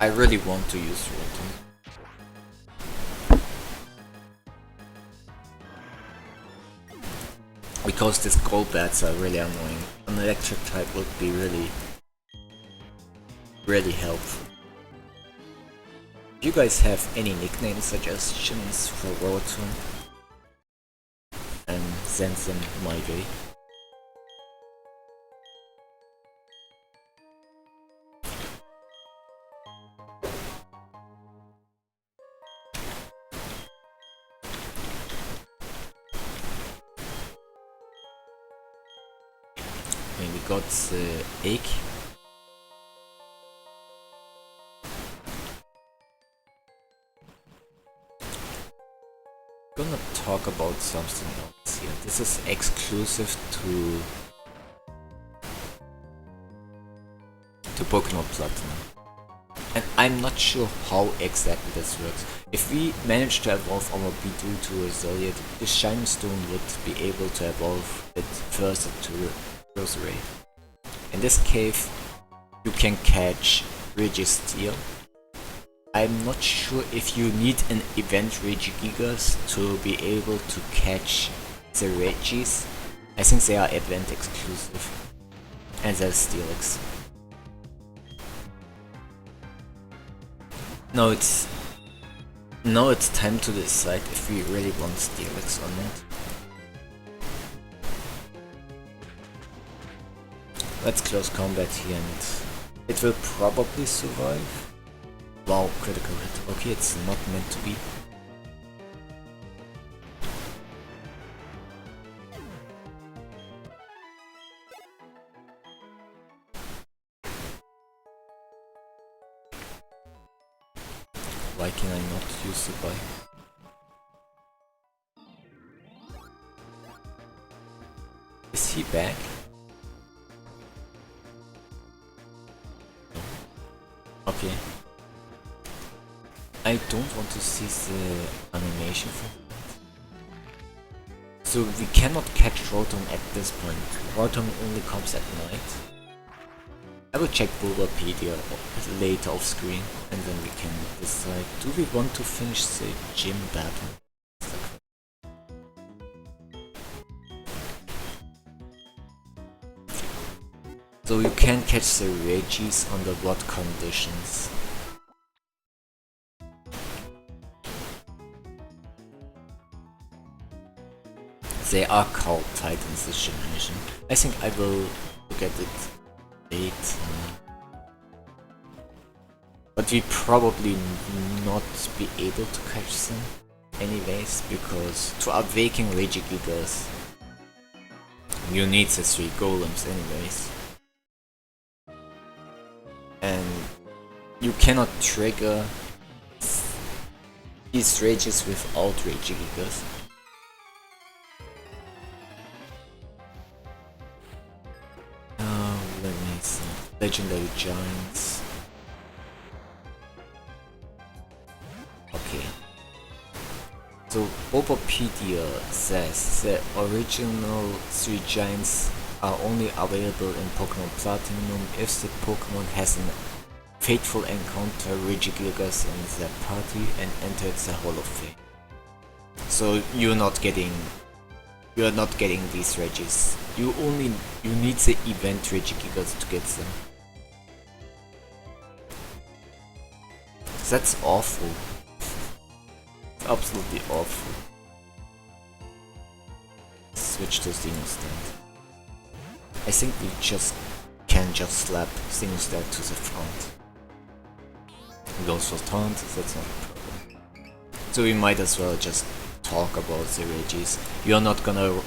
I really want to use Rotom. Because these Golbats are really annoying. An electric type would be really helpful. Do you guys have any nickname suggestions for Rotom? And send them my way. And we got the egg. Gonna talk about something else here. This is exclusive to Pokemon Platinum. And I'm not sure how exactly this works. If we manage to evolve our Bedew to a Zodiac, the Shining Stone would be able to evolve it further to Rosary. In this cave, you can catch Registeel. I'm not sure if you need an event Regigigas to be able to catch the Regis. I think they are event exclusive. And there's Steelix. Now it's time to decide if we really want Steelix or not. Let's close combat here and it will probably survive. Wow, critical hit. Okay, it's not meant to be. Why can I not use the buy? Is he back? No. Okay. I don't want to see the animation for that. So we cannot catch Rotom at this point. Rotom only comes at night. I will check Bulbapedia later off screen and then we can decide, do we want to finish the gym battle? So you can catch the Regis under what conditions? They are called Titans this generation. I think I will look at it later. But we probably not be able to catch them anyways, because to awaken Regigigas you need the 3 golems anyways. And you cannot trigger these rages without Regigigas. Let me see. Legendary Giants. Okay. So Bulbapedia says the original 3 giants are only available in Pokemon Platinum if the Pokemon has a fateful encounter Regigigas in their party and entered the Hall of Fame. So you are not getting these Regis. You need the event Regigigas to get them. That's awful. It's absolutely awful. Switch to Xenostat. I think we can just slap Xenostat to the front. It goes for taunt, that's not a problem. So we might as well just talk about the Regis. You're not gonna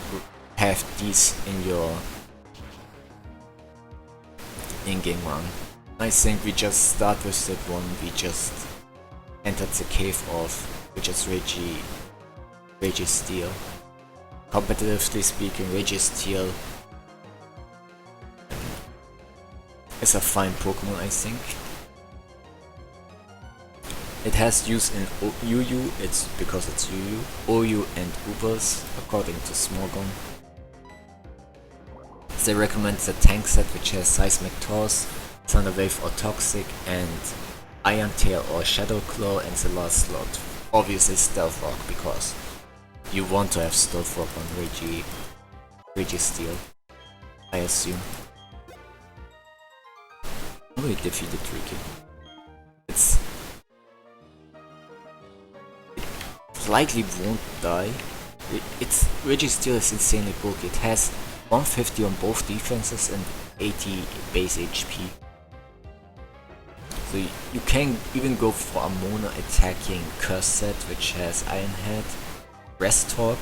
have these in your in-game run. I think we just start with that one we just entered the cave of, which is Registeel. Competitively speaking, Registeel is a fine Pokemon, I think. It has use in UU, it's because it's UU, OU and Ubers, according to Smogon. They recommend the tank set which has Seismic Toss, Thunder Wave or Toxic, and Iron Tail or Shadow Claw, and the last slot obviously Stealth Rock, because you want to have Stealth Rock on Registeel, I assume. Oh, he defeated Ricky. It likely won't die. Registeel is insanely bulky. It has 150 on both defenses and 80 base HP. So you can even go for a Mono attacking Curse set which has Iron Head, Rest Talk.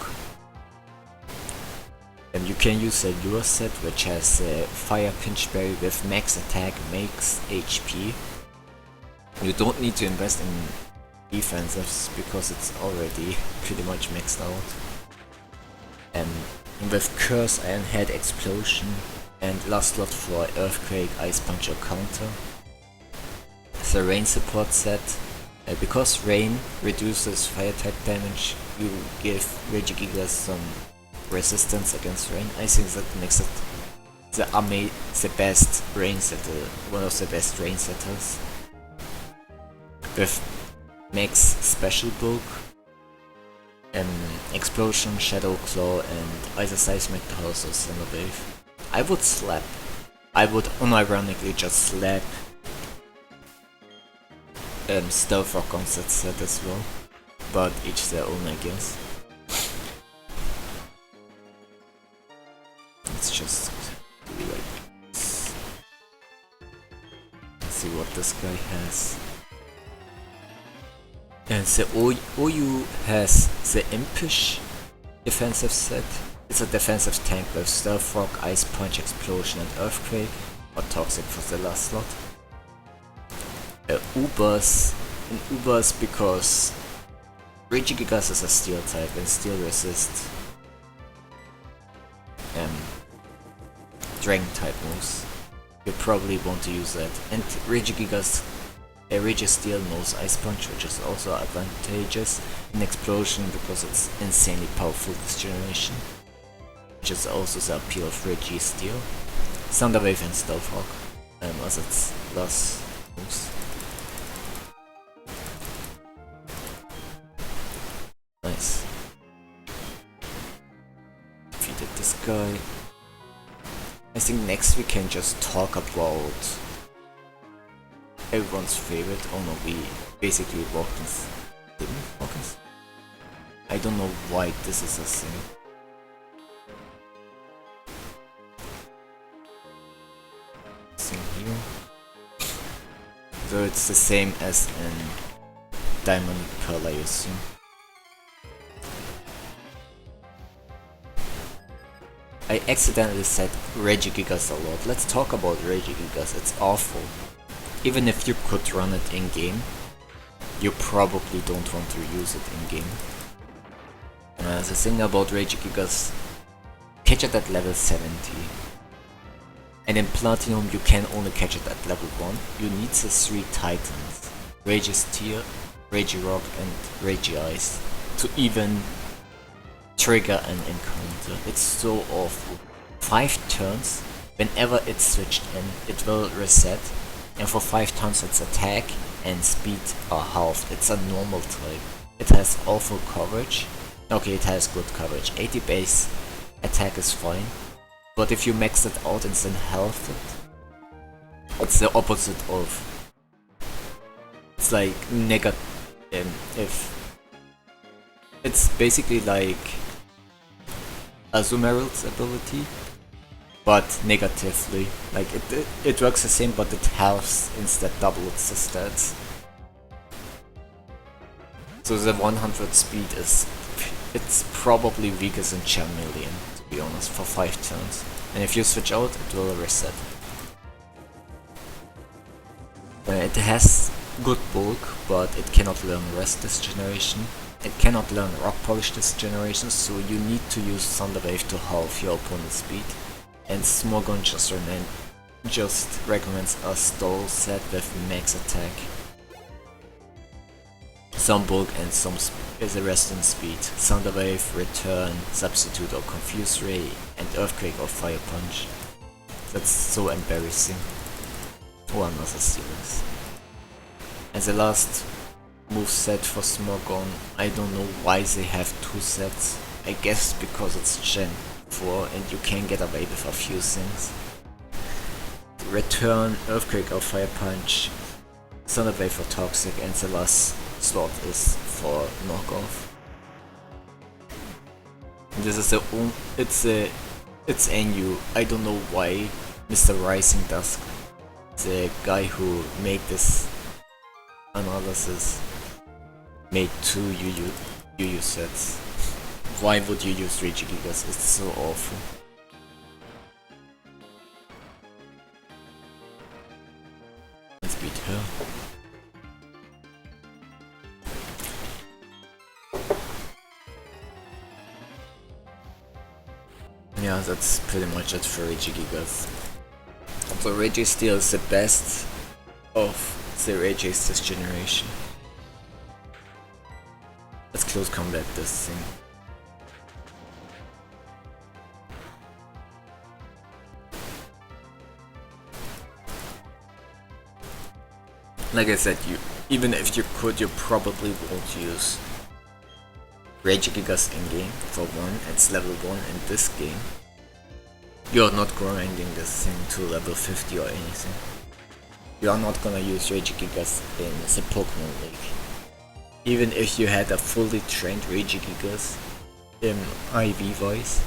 And you can use a Lure set which has Fire Pinchberry with max attack, max HP. You don't need to invest in defensives because it's already pretty much maxed out. And with Curse, Iron Head, Explosion, and last slot for Earthquake, Ice Punch or Counter. The Rain support set. Because Rain reduces fire type damage, you give Regigigas some resistance against Rain. I think that makes it the best Rain setter, one of the best Rain setters. With max Special Bulk, Explosion, Shadow Claw, and either Seismic Toss or Thunder Wave. I would unironically just slap Stealth Rock on that set as well, but each their own, I guess. Let's just do like this. Let's see what this guy has. And the OU has the Impish defensive set. It's a defensive tank with Stealth Rock, Ice Punch, Explosion and Earthquake, or Toxic for the last slot. Ubers And Ubers because Regigigas is a steel type and steel resist dragon type moves. You probably want to use that. And Regigigas Registeel knows Ice Punch, which is also advantageous in Explosion because it's insanely powerful this generation. Which is also the appeal of Registeel. Thunder Wave and Stealth Hawk as its last moves. Nice. Defeated this guy. I think next we can just talk about everyone's favorite. Oh no, we basically Walkins. Didn't we? Walkins? I don't know why this is a thing. Here. So it's the same as in Diamond Pearl, I assume. I accidentally said Regigigas a lot. Let's talk about Regigigas. It's awful. Even if you could run it in game, you probably don't want to use it in game. The thing about Regigigas, catch it at level 70. And in Platinum you can only catch it at level 1. You need the 3 Titans, Registeel, Regirock and Regice, to even trigger an encounter. It's so awful. 5 turns, whenever it's switched in, it will reset. And for 5 turns its attack and speed are halved. It's a normal type. It has awful coverage. Okay, it has good coverage. 80 base attack is fine. But if you max it out and then halve it, it's the opposite of... It's like negative... if... It's basically like Azumarill's ability, but negatively. Like it works the same, but it halves instead doubles the stats. So the 100 speed is... It's probably weakest in Charmeleon, to be honest, for 5 turns. And if you switch out, it will reset. It has good bulk, but it cannot learn Rest this generation. It cannot learn Rock Polish this generation, so you need to use Thunder Wave to halve your opponent's speed. And Smogon just recommends a stall set with max attack, some bulk and some is a rest in speed. Thunder Wave, Return, Substitute or Confuse Ray, and Earthquake or Fire Punch. That's so embarrassing. Oh, another series. And the last move set for Smogon, I don't know why they have 2 sets. I guess because it's Gen 4 and you can get away with a few things. Return, Earthquake or Fire Punch, Thunder Wave for Toxic, and the last slot is for knockoff. This is it's NU. I don't know why Mr. Rising Dusk, the guy who made this analysis, made 2 UU sets. Why would you use Regigigas? It's so awful. Let's beat her. Yeah, that's pretty much it for Regigigas. So Registeel is the best of the Regis this generation. Let's close combat this thing. Like I said, even if you could, you probably won't use Regigigas in game. For one, it's level 1 in this game. You're not grinding this thing to level 50 or anything. You are not gonna use Regigigas in the Pokemon League. Even if you had a fully trained Regigigas in IV voice,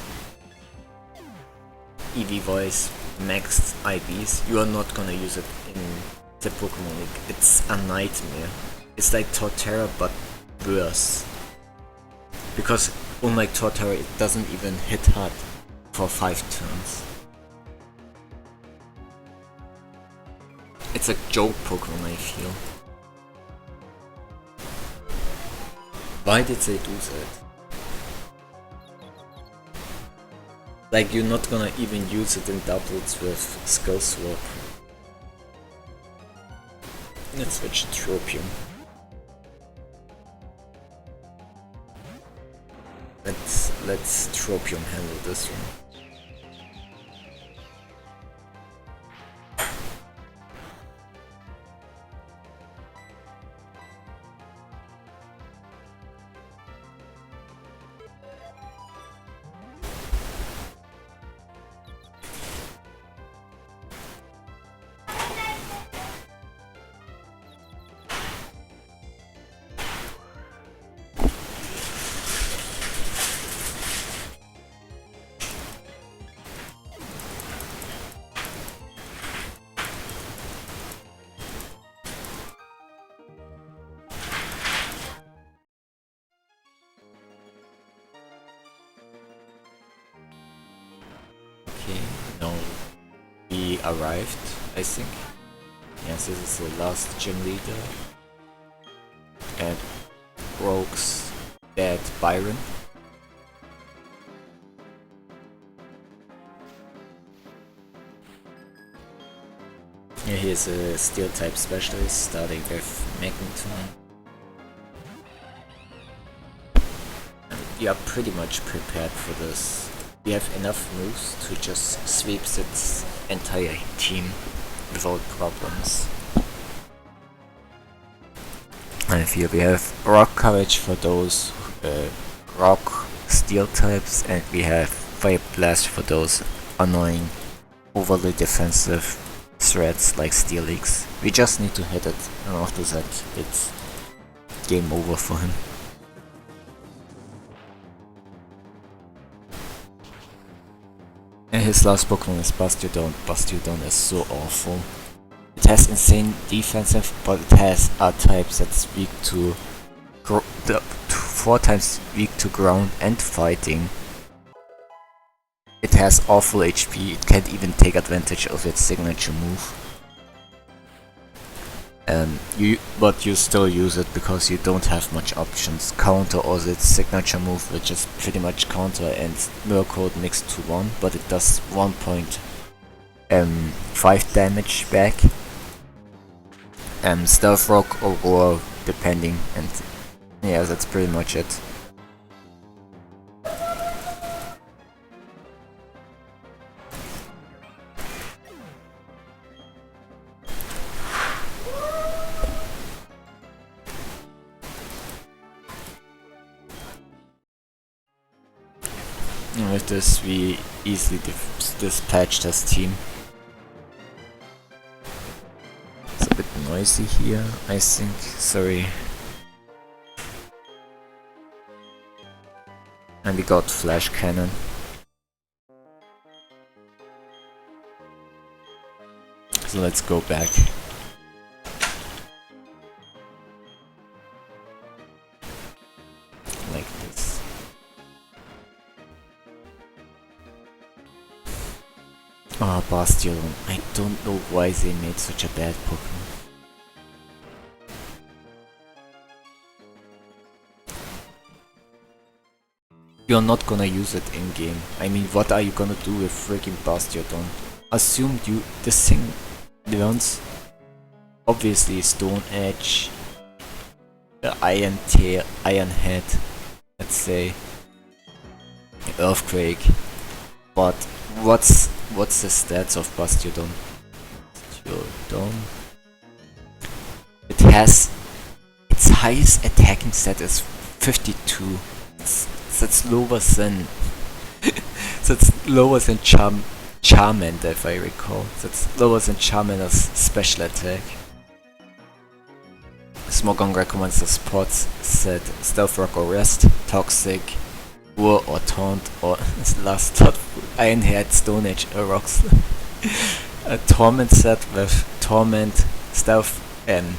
EV voice, maxed IVs, you are not gonna use it in the Pokemon League. It's a nightmare. It's like Torterra but worse. Because unlike Torterra, it doesn't even hit hard for 5 turns. It's a joke Pokemon, I feel. Why did they do that? Like, you're not gonna even use it in doubles with skill swap. Let's switch to Tropium. Let's Tropium handle this one. Now we arrived, I think. Yes, this is the last gym leader. And Rogue's dad, Byron. Yeah, he is a steel type specialist starting with Magneton. And we are pretty much prepared for this. We have enough moves to just sweep its entire team without problems. And here we have rock coverage for those rock steel types, and we have fire blast for those annoying overly defensive threats like steel leaks. We just need to hit it, and after that it's game over for him. And his last Pokemon is Bastiodon. Bastiodon is so awful. It has insane defensive, but it has a type that's weak to 4 times weak to ground and fighting. It has awful HP, it can't even take advantage of its signature move. But you still use it because you don't have much options. Counter or its signature move, which is pretty much counter and mirror code mixed to 1, but it does 1.5 damage back. Stealth Rock or Roar, depending, and yeah, that's pretty much it. With this, we easily dispatched this team. It's a bit noisy here, I think. Sorry. And we got Flash Cannon. So let's go back. Like this. Ah, Bastion. I don't know why they made such a bad Pokemon. You're not gonna use it in game. I mean, what are you gonna do with freaking Bastiodon? Assume this thing learns obviously Stone Edge, Iron Tail, Iron Head, let's say, Earthquake. But what's the stats of Bastiodon? It has its highest attacking stat is 52. That's lower than Charmander, if I recall. That's lower than Charmander's special attack. Smogon recommends the spots set Stealth Rock or Rest, Toxic, War or Taunt, or last thought, Iron Head, Stone Edge, or Rocks. A Torment set with Torment, Stealth, and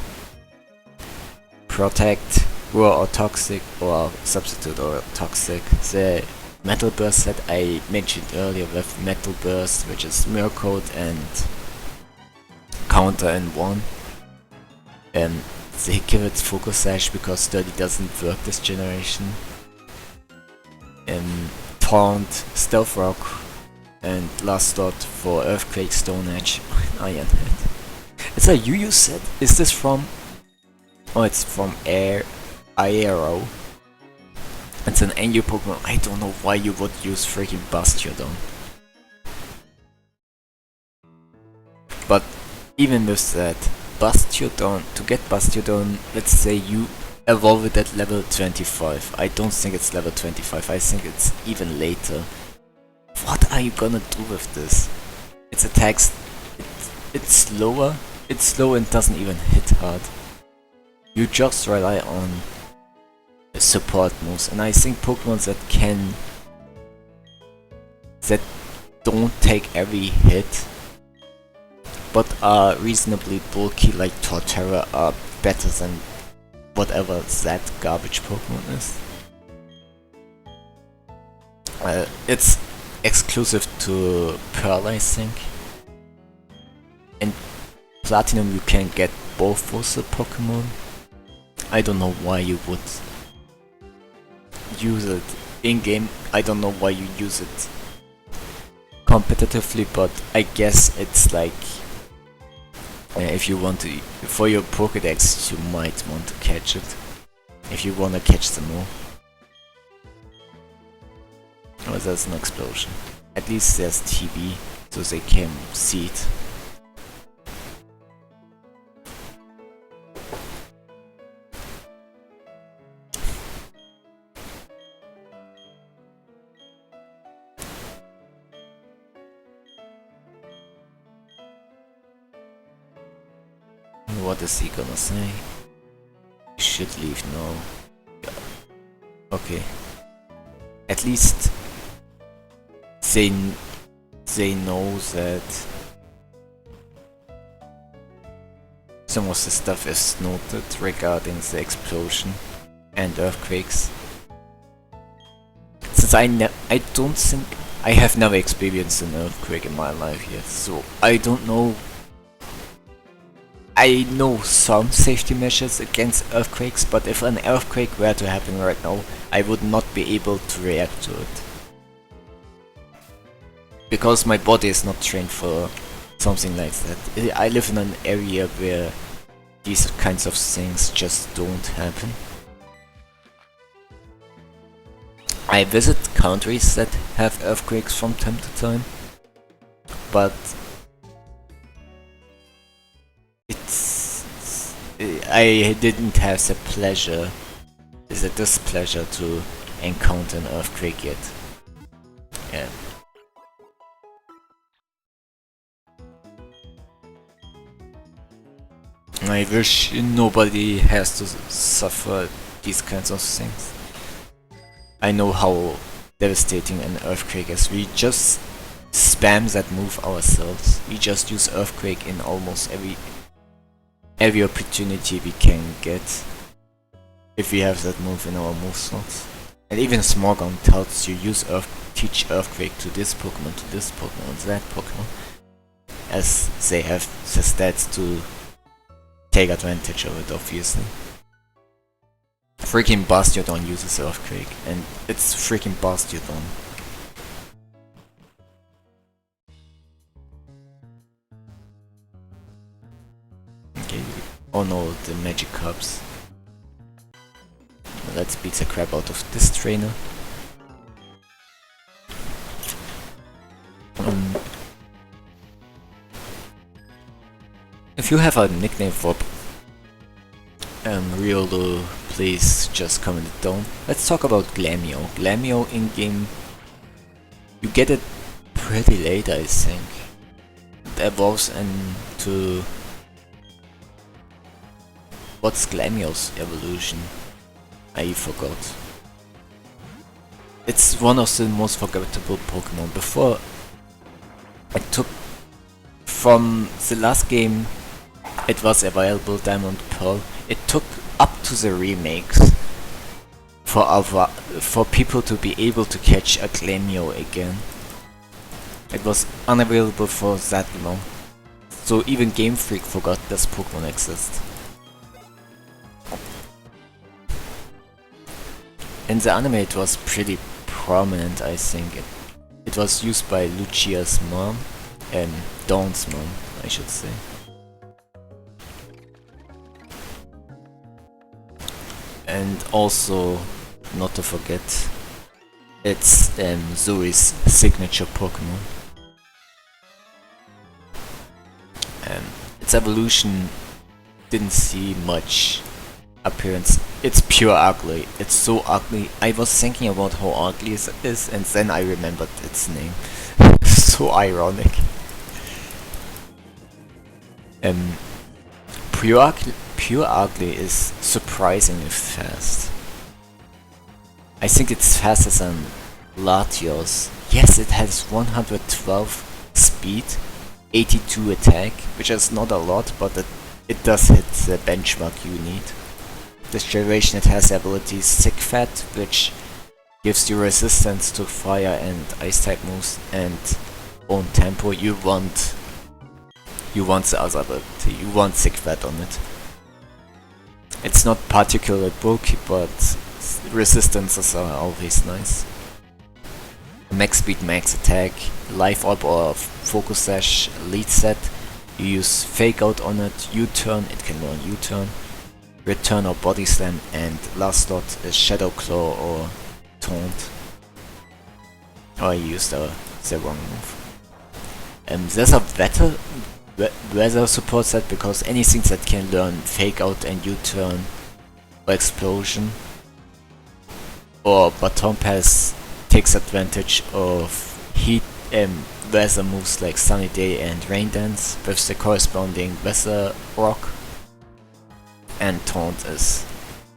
Protect, War or Toxic, or Substitute or Toxic. The Metal Burst set I mentioned earlier with Metal Burst, which is Mirror Code and Counter in 1. they give it Focus Sash because Sturdy doesn't work this generation. Taunt, Stealth Rock, and last slot for Earthquake, Stone Edge, Iron Head. It's a UU set. Is this from? Oh, it's from Aero. It's an NU Pokemon. I don't know why you would use freaking Bastiodon. But even with that, Bastiodon, to get Bastiodon, let's say you evolve it at level 25. I don't think it's level 25, I think it's even later. What are you gonna do with this? Its attacks, it's slower, it's slow and doesn't even hit hard. You just rely on support moves, and I think Pokemon that don't take every hit but are reasonably bulky like Torterra are better than whatever that garbage Pokemon is. It's exclusive to Pearl, I think. In Platinum you can get both fossil Pokemon. I don't know why you would use it in-game. I don't know why you use it competitively, but I guess it's like if you want to, for your Pokédex, you might want to catch it. If you want to catch them all. Oh, there's an explosion. At least there's TV, so they can see it. What is he gonna say? You should leave now. Yeah. Okay. At least they know that some of the stuff is noted regarding the explosion and earthquakes. Since I don't think I have never experienced an earthquake in my life yet, so I don't know. I know some safety measures against earthquakes, but if an earthquake were to happen right now, I would not be able to react to it. Because my body is not trained for something like that. I live in an area where these kinds of things just don't happen. I visit countries that have earthquakes from time to time, but I didn't have the pleasure, the displeasure to encounter an earthquake yet. Yeah. I wish nobody has to suffer these kinds of things. I know how devastating an earthquake is. We just spam that move ourselves. We just use earthquake in almost every opportunity we can get, if we have that move in our move slots. And even Smogon tells you teach Earthquake to this Pokemon, that Pokemon, as they have the stats to take advantage of it, obviously. Freaking Bastiodon uses Earthquake, and it's freaking Bastiodon. Okay. Oh no, the Magic Cups. Let's beat the crap out of this trainer. If you have a nickname for Riolu, please just comment it down. Let's talk about Glameow. Glameow in-game, you get it pretty late, I think. It evolves into... What's Glameow's evolution? I forgot. It's one of the most forgettable Pokemon. Before I took from the last game, it was available, Diamond Pearl. It took up to the remakes for people to be able to catch a Glameow again. It was unavailable for that long, so even Game Freak forgot this Pokemon exists. In the anime it was pretty prominent, I think. It was used by Lucia's mom, and Dawn's mom, I should say. And also, not to forget, it's Zoe's signature Pokemon. Its evolution didn't see much appearance. It's pure ugly. It's so ugly. I was thinking about how ugly it is, and then I remembered its name. So ironic. Pure ugly is surprisingly fast. I think it's faster than Latios. Yes, it has 112 speed, 82 attack, which is not a lot, but it does hit the benchmark you need. This generation it has the ability Sick Fat, which gives you resistance to fire and ice type moves, and own tempo. You want the other ability, you want Sick Fat on it. It's not particularly bulky, but resistances are always nice. Max speed, max attack, life orb or focus sash, lead set. You use fake out on it, U-turn, it can learn U-turn, return or body slam, and last slot is shadow claw or taunt. Oh, I used the wrong move. There's a weather support set, because anything that can learn fake out and U-turn or explosion or baton pass takes advantage of heat weather moves like sunny day and rain dance with the corresponding weather rock, and taunt is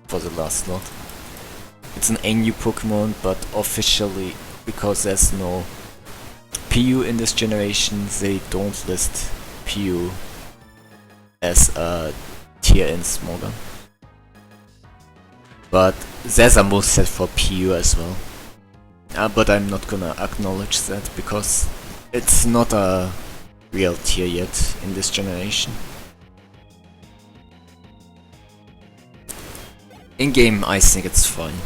for the last slot. It's an NU Pokemon, but officially, because there's no PU in this generation, they don't list PU as a tier in Smogon. But there's a moveset for PU as well. But I'm not gonna acknowledge that, because it's not a real tier yet in this generation. In-game I think it's fine.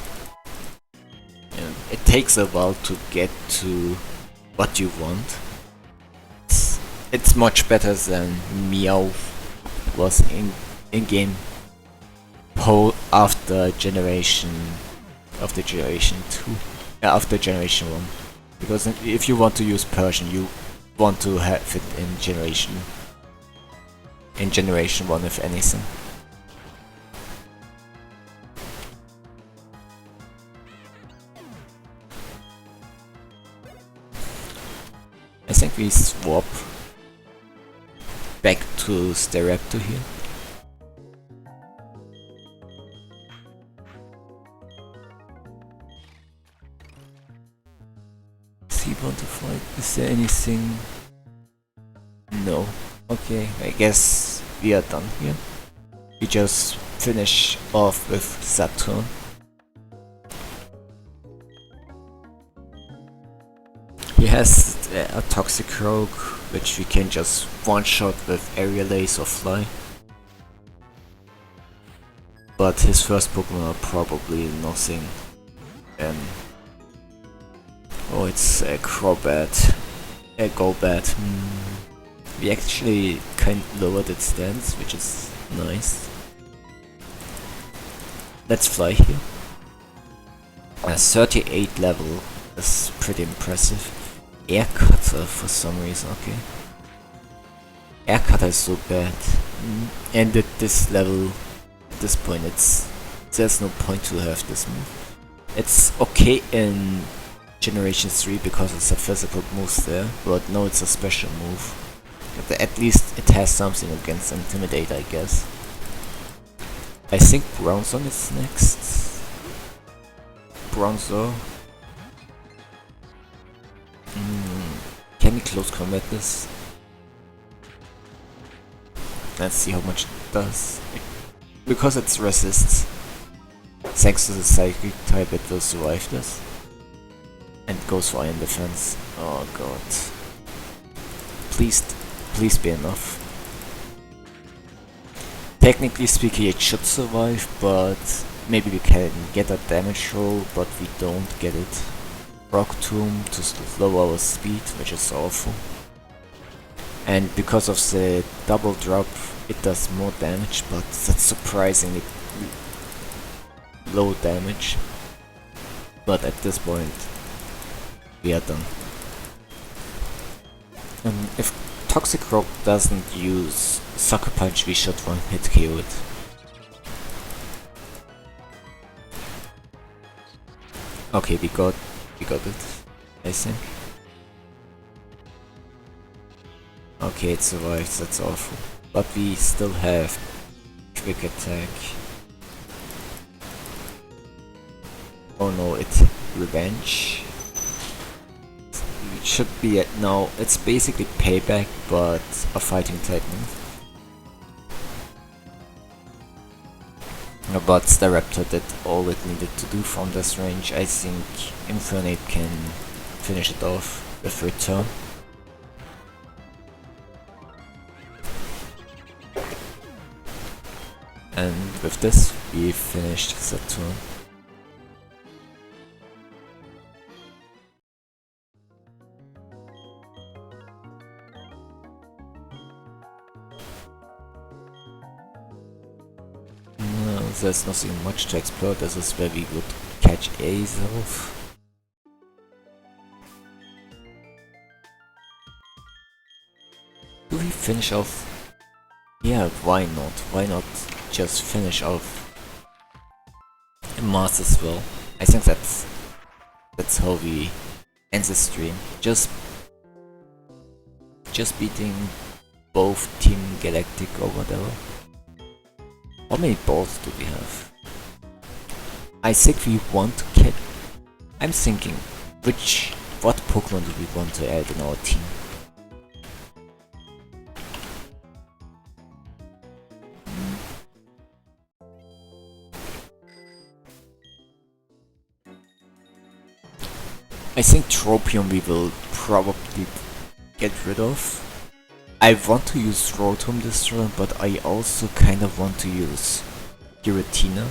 It takes a while to get to what you want. It's much better than Meow was in-game after generation 2. After generation 1. Because if you want to use Persian, you want to have it in generation 1 if anything. I think we swap back to Staraptor here. Want to fight? Is there anything? No. Okay, I guess we are done here. We just finish off with Saturn. He has a Toxic Rogue, which we can just one-shot with Aerial Ace or Fly. But his first Pokemon are probably nothing. Oh, it's a Crobat. A Golbat. We actually kind of lowered its stance, which is nice. Let's fly here. A 38 level is pretty impressive. Air Cutter for some reason, okay. Air Cutter is so bad. And at this level, at this point, there's no point to have this move. It's okay in Generation 3 because it's a physical move there, but no, it's a special move. But at least it has something against Intimidate, I guess. I think Bronzong is next. Bronzor. Can we close combat this? Let's see how much it does. Because it's resists, thanks to the psychic type, it will survive this. And goes for Iron Defense. Oh god. Please be enough. Technically speaking, it should survive, but maybe we can get a damage roll, but we don't get it. Rock Tomb to slow our speed, which is awful. And because of the double drop, it does more damage, but that's surprisingly low damage. But at this point, we are done. If Toxic Rock doesn't use Sucker Punch, we should one hit KO it. Okay, we got it, I think. Okay, it survived, that's awful. But we still have Quick Attack. Oh no, it's Revenge. It should be at now. It's basically Payback, but a fighting type move. But Staraptor did all it needed to do from this range. I think Infernape can finish it off with Return. And with this, we finished the turn. There's nothing much to explore. This is where we would catch Azelf. Do we finish off? Yeah, why not? Why not just finish off Mars as well? I think that's how we end the stream. Just beating both Team Galactic or whatever. How many balls do we have? I think we want to catch... I'm thinking, what Pokemon do we want to add in our team? I think Tropium we will probably get rid of. I want to use Rotom this turn, but I also kind of want to use Giratina.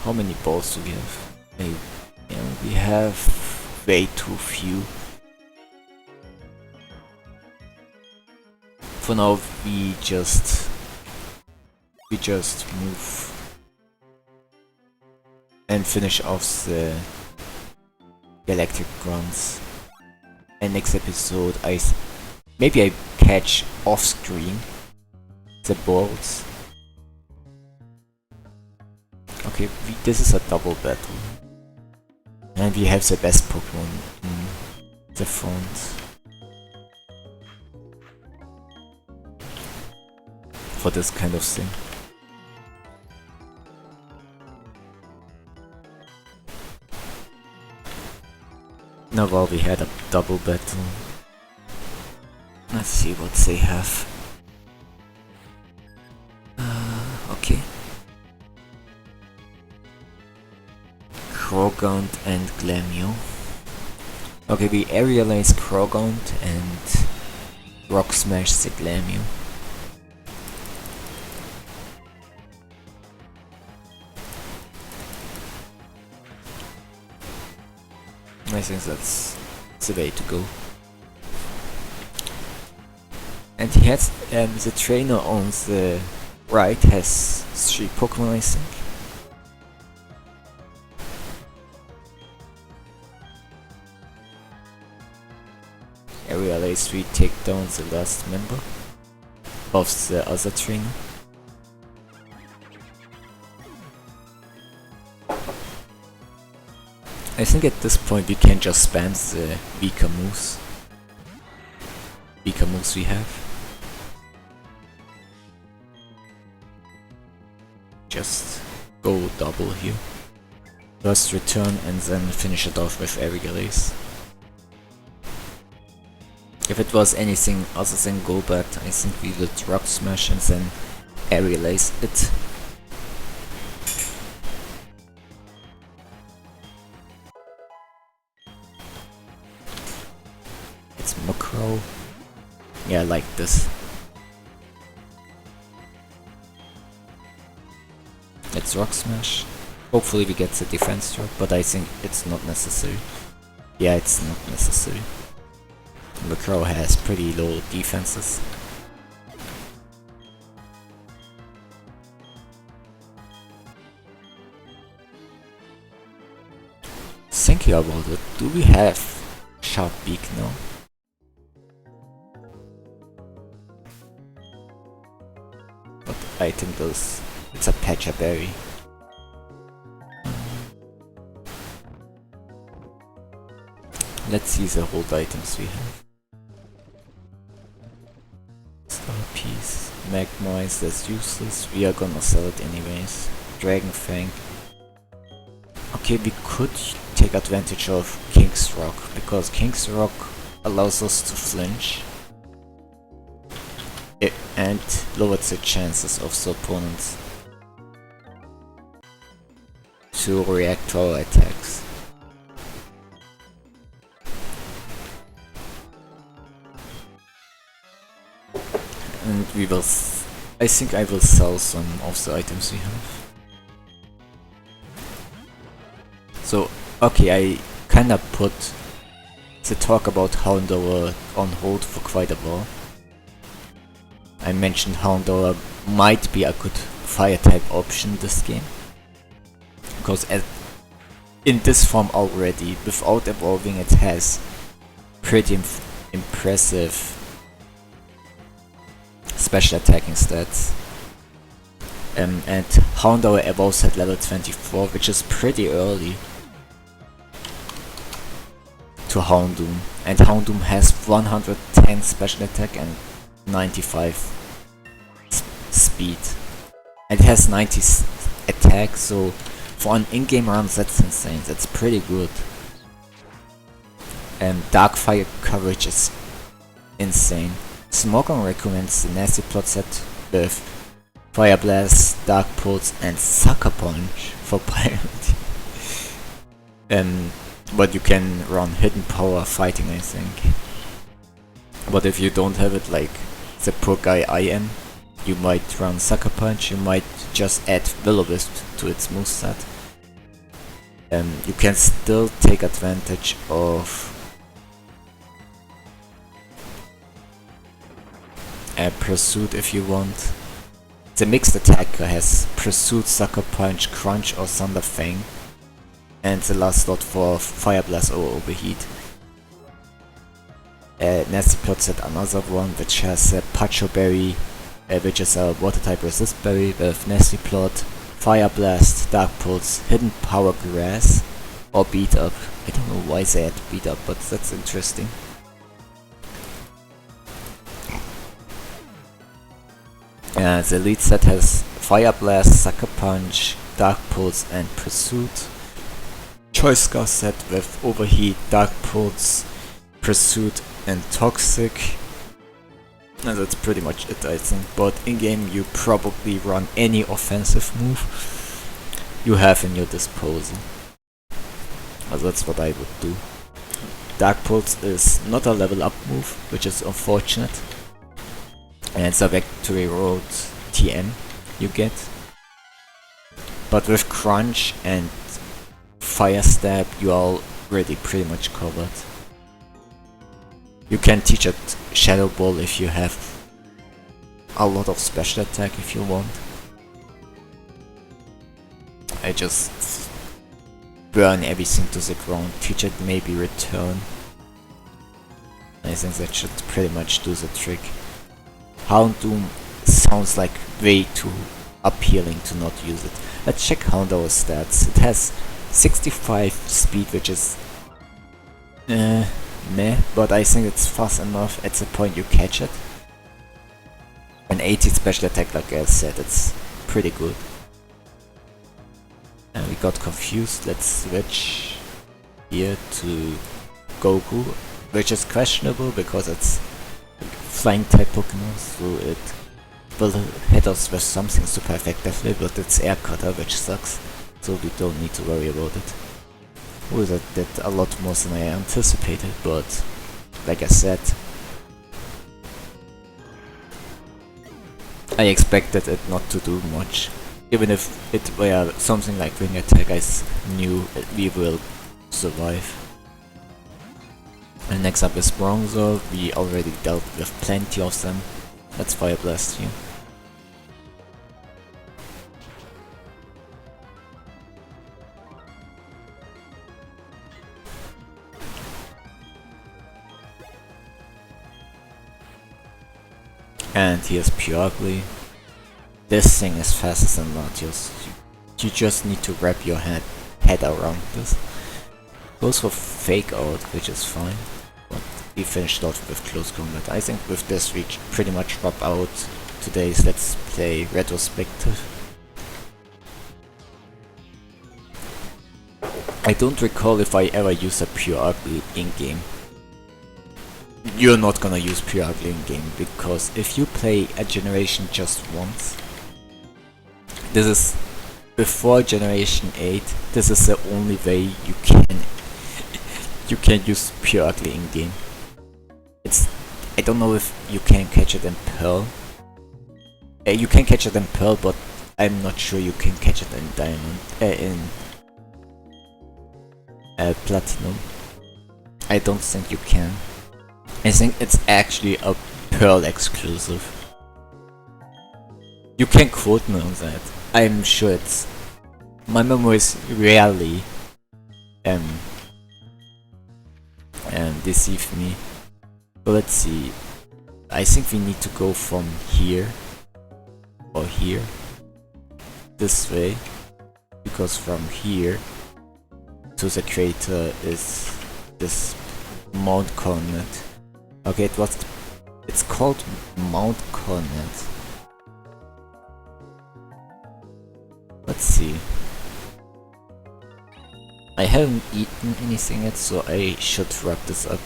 How many balls do we have? We have way too few. For now, we just move and finish off the Galactic Grunts. And next episode, maybe I catch off screen the balls. Okay, this is a double battle, and we have the best Pokemon in the front for this kind of thing. Now while we had a double battle, let's see what they have. Okay. Krogant and Glameow. Okay, we aerialize Krogant and Rock Smash the Glameow. I think that's the way to go. And he has the trainer on the right has 3 Pokemon, I think. Area A3 take down the last member of the other trainer. I think at this point we can just spam the weaker moves we have. Just go double here. First return and then finish it off with Aerial Ace. If it was anything other than Golbat, I think we would Rock Smash and then Aerial Ace it. Yeah, I like this. Let's Rock Smash. Hopefully we get the defense drop, but I think it's not necessary. Yeah, it's not necessary. The Crow has pretty low defenses. Thinking about it, do we have Sharp Beak now? But I think it's a Patcha Berry. Let's see the hold items we have. Star Piece, Magmais, that's useless. We are gonna sell it anyways. Dragon Fang. Okay, we could take advantage of King's Rock, because King's Rock allows us to flinch and lowers the chances of the opponents to react to our attacks. And we will I think I will sell some of the items we have. So, okay, I kinda put the talk about Houndour on hold for quite a while. I mentioned Houndour might be a good fire type option this game, because in this form already, without evolving, it has pretty impressive special attacking stats. And Houndour evolves at level 24, which is pretty early to Houndoom, and Houndoom has 110 special attack and 95 speed, and it has 90 attack, so for an in-game run that's insane, that's pretty good. And Dark Fire coverage is insane. Smogon recommends the Nasty Plot set with Fire Blast, Dark Pulse and Sucker Punch for priority. But you can run Hidden Power Fighting, I think. But if you don't have it, like the poor guy I am, you might run Sucker Punch, you might just add Will-O-Wisp to its moveset. You can still take advantage of Pursuit if you want. The mixed attacker has Pursuit, Sucker Punch, Crunch or Thunder Fang, and the last slot for Fire Blast or Overheat. Nasty Plot set another one which has Pacho Berry, which is a water type resist berry with Nasty Plot, Fire Blast, Dark Pulse, Hidden Power Grass or Beat Up. I don't know why they had Beat Up, but that's interesting. The lead set has Fire Blast, Sucker Punch, Dark Pulse and Pursuit. Choice Scar set with Overheat, Dark Pulse, Pursuit and Toxic. And that's pretty much it, I think. But in game you probably run any offensive move you have in your disposal. Well, that's what I would do. Dark Pulse is not a level up move, which is unfortunate. And it's a Victory Road TM you get. But with Crunch and Fire Stab you are already pretty much covered. You can teach it Shadow Ball if you have a lot of special attack if you want. I just burn everything to the ground, teach it maybe return. I think that should pretty much do the trick. Houndoom sounds like way too appealing to not use it. Let's check Houndour's stats. It has 65 speed, which is meh, but I think it's fast enough at the point you catch it. And 80 special attack, like I said, it's pretty good. And we got confused. Let's switch here to Goku, which is questionable because it's flying type Pokemon, so it will hit us with something super effectively, but it's Air Cutter, which sucks, so we don't need to worry about it. Oh, that did a lot more than I anticipated, but like I said, I expected it not to do much. Even if it were something like Ring Attack, I knew we will survive. And next up is Bronzor. We already dealt with plenty of them. Let's Fire Blast here. And here's Purugly. This thing is faster than Latios. You just need to wrap your head around this. Goes for Fake Out, which is fine. But we finished off with Close Combat. I think with this we pretty much wrap out today's Let's Play Retrospective. I don't recall if I ever used a Purugly in-game. You're not gonna use Purugly in-game, because if you play a generation just once, this is before generation 8, this is the only way you can use Purugly in-game. I don't know if you can catch it in Pearl. You can catch it in Pearl, but I'm not sure you can catch it in Diamond, Platinum. I don't think you can. I think it's actually a Pearl exclusive. You can quote me on that. I'm sure it's... My memories rarely deceive me. But let's see. I think we need to go from here or here this way, because from here to the crater is this Mount Coronet. Okay, it's called Mount Coronet. Let's see. I haven't eaten anything yet, so I should wrap this up.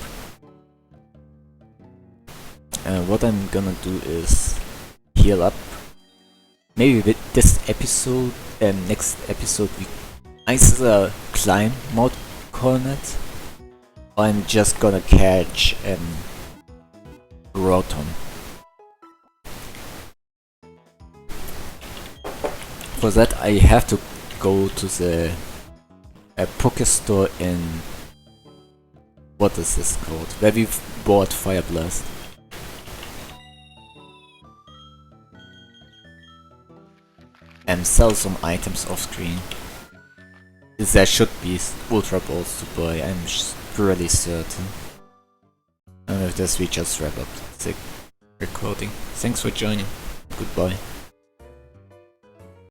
What I'm gonna do is heal up. Maybe with this episode, next episode, we either climb Mount Coronet, or I'm just gonna catch Rotom. For that I have to go to the Pokestore in... what is this called? Where we bought Fire Blast. And sell some items off screen. There should be Ultra Balls to buy, I'm really certain. And with this we just wrap up the recording. Thanks for joining. Goodbye.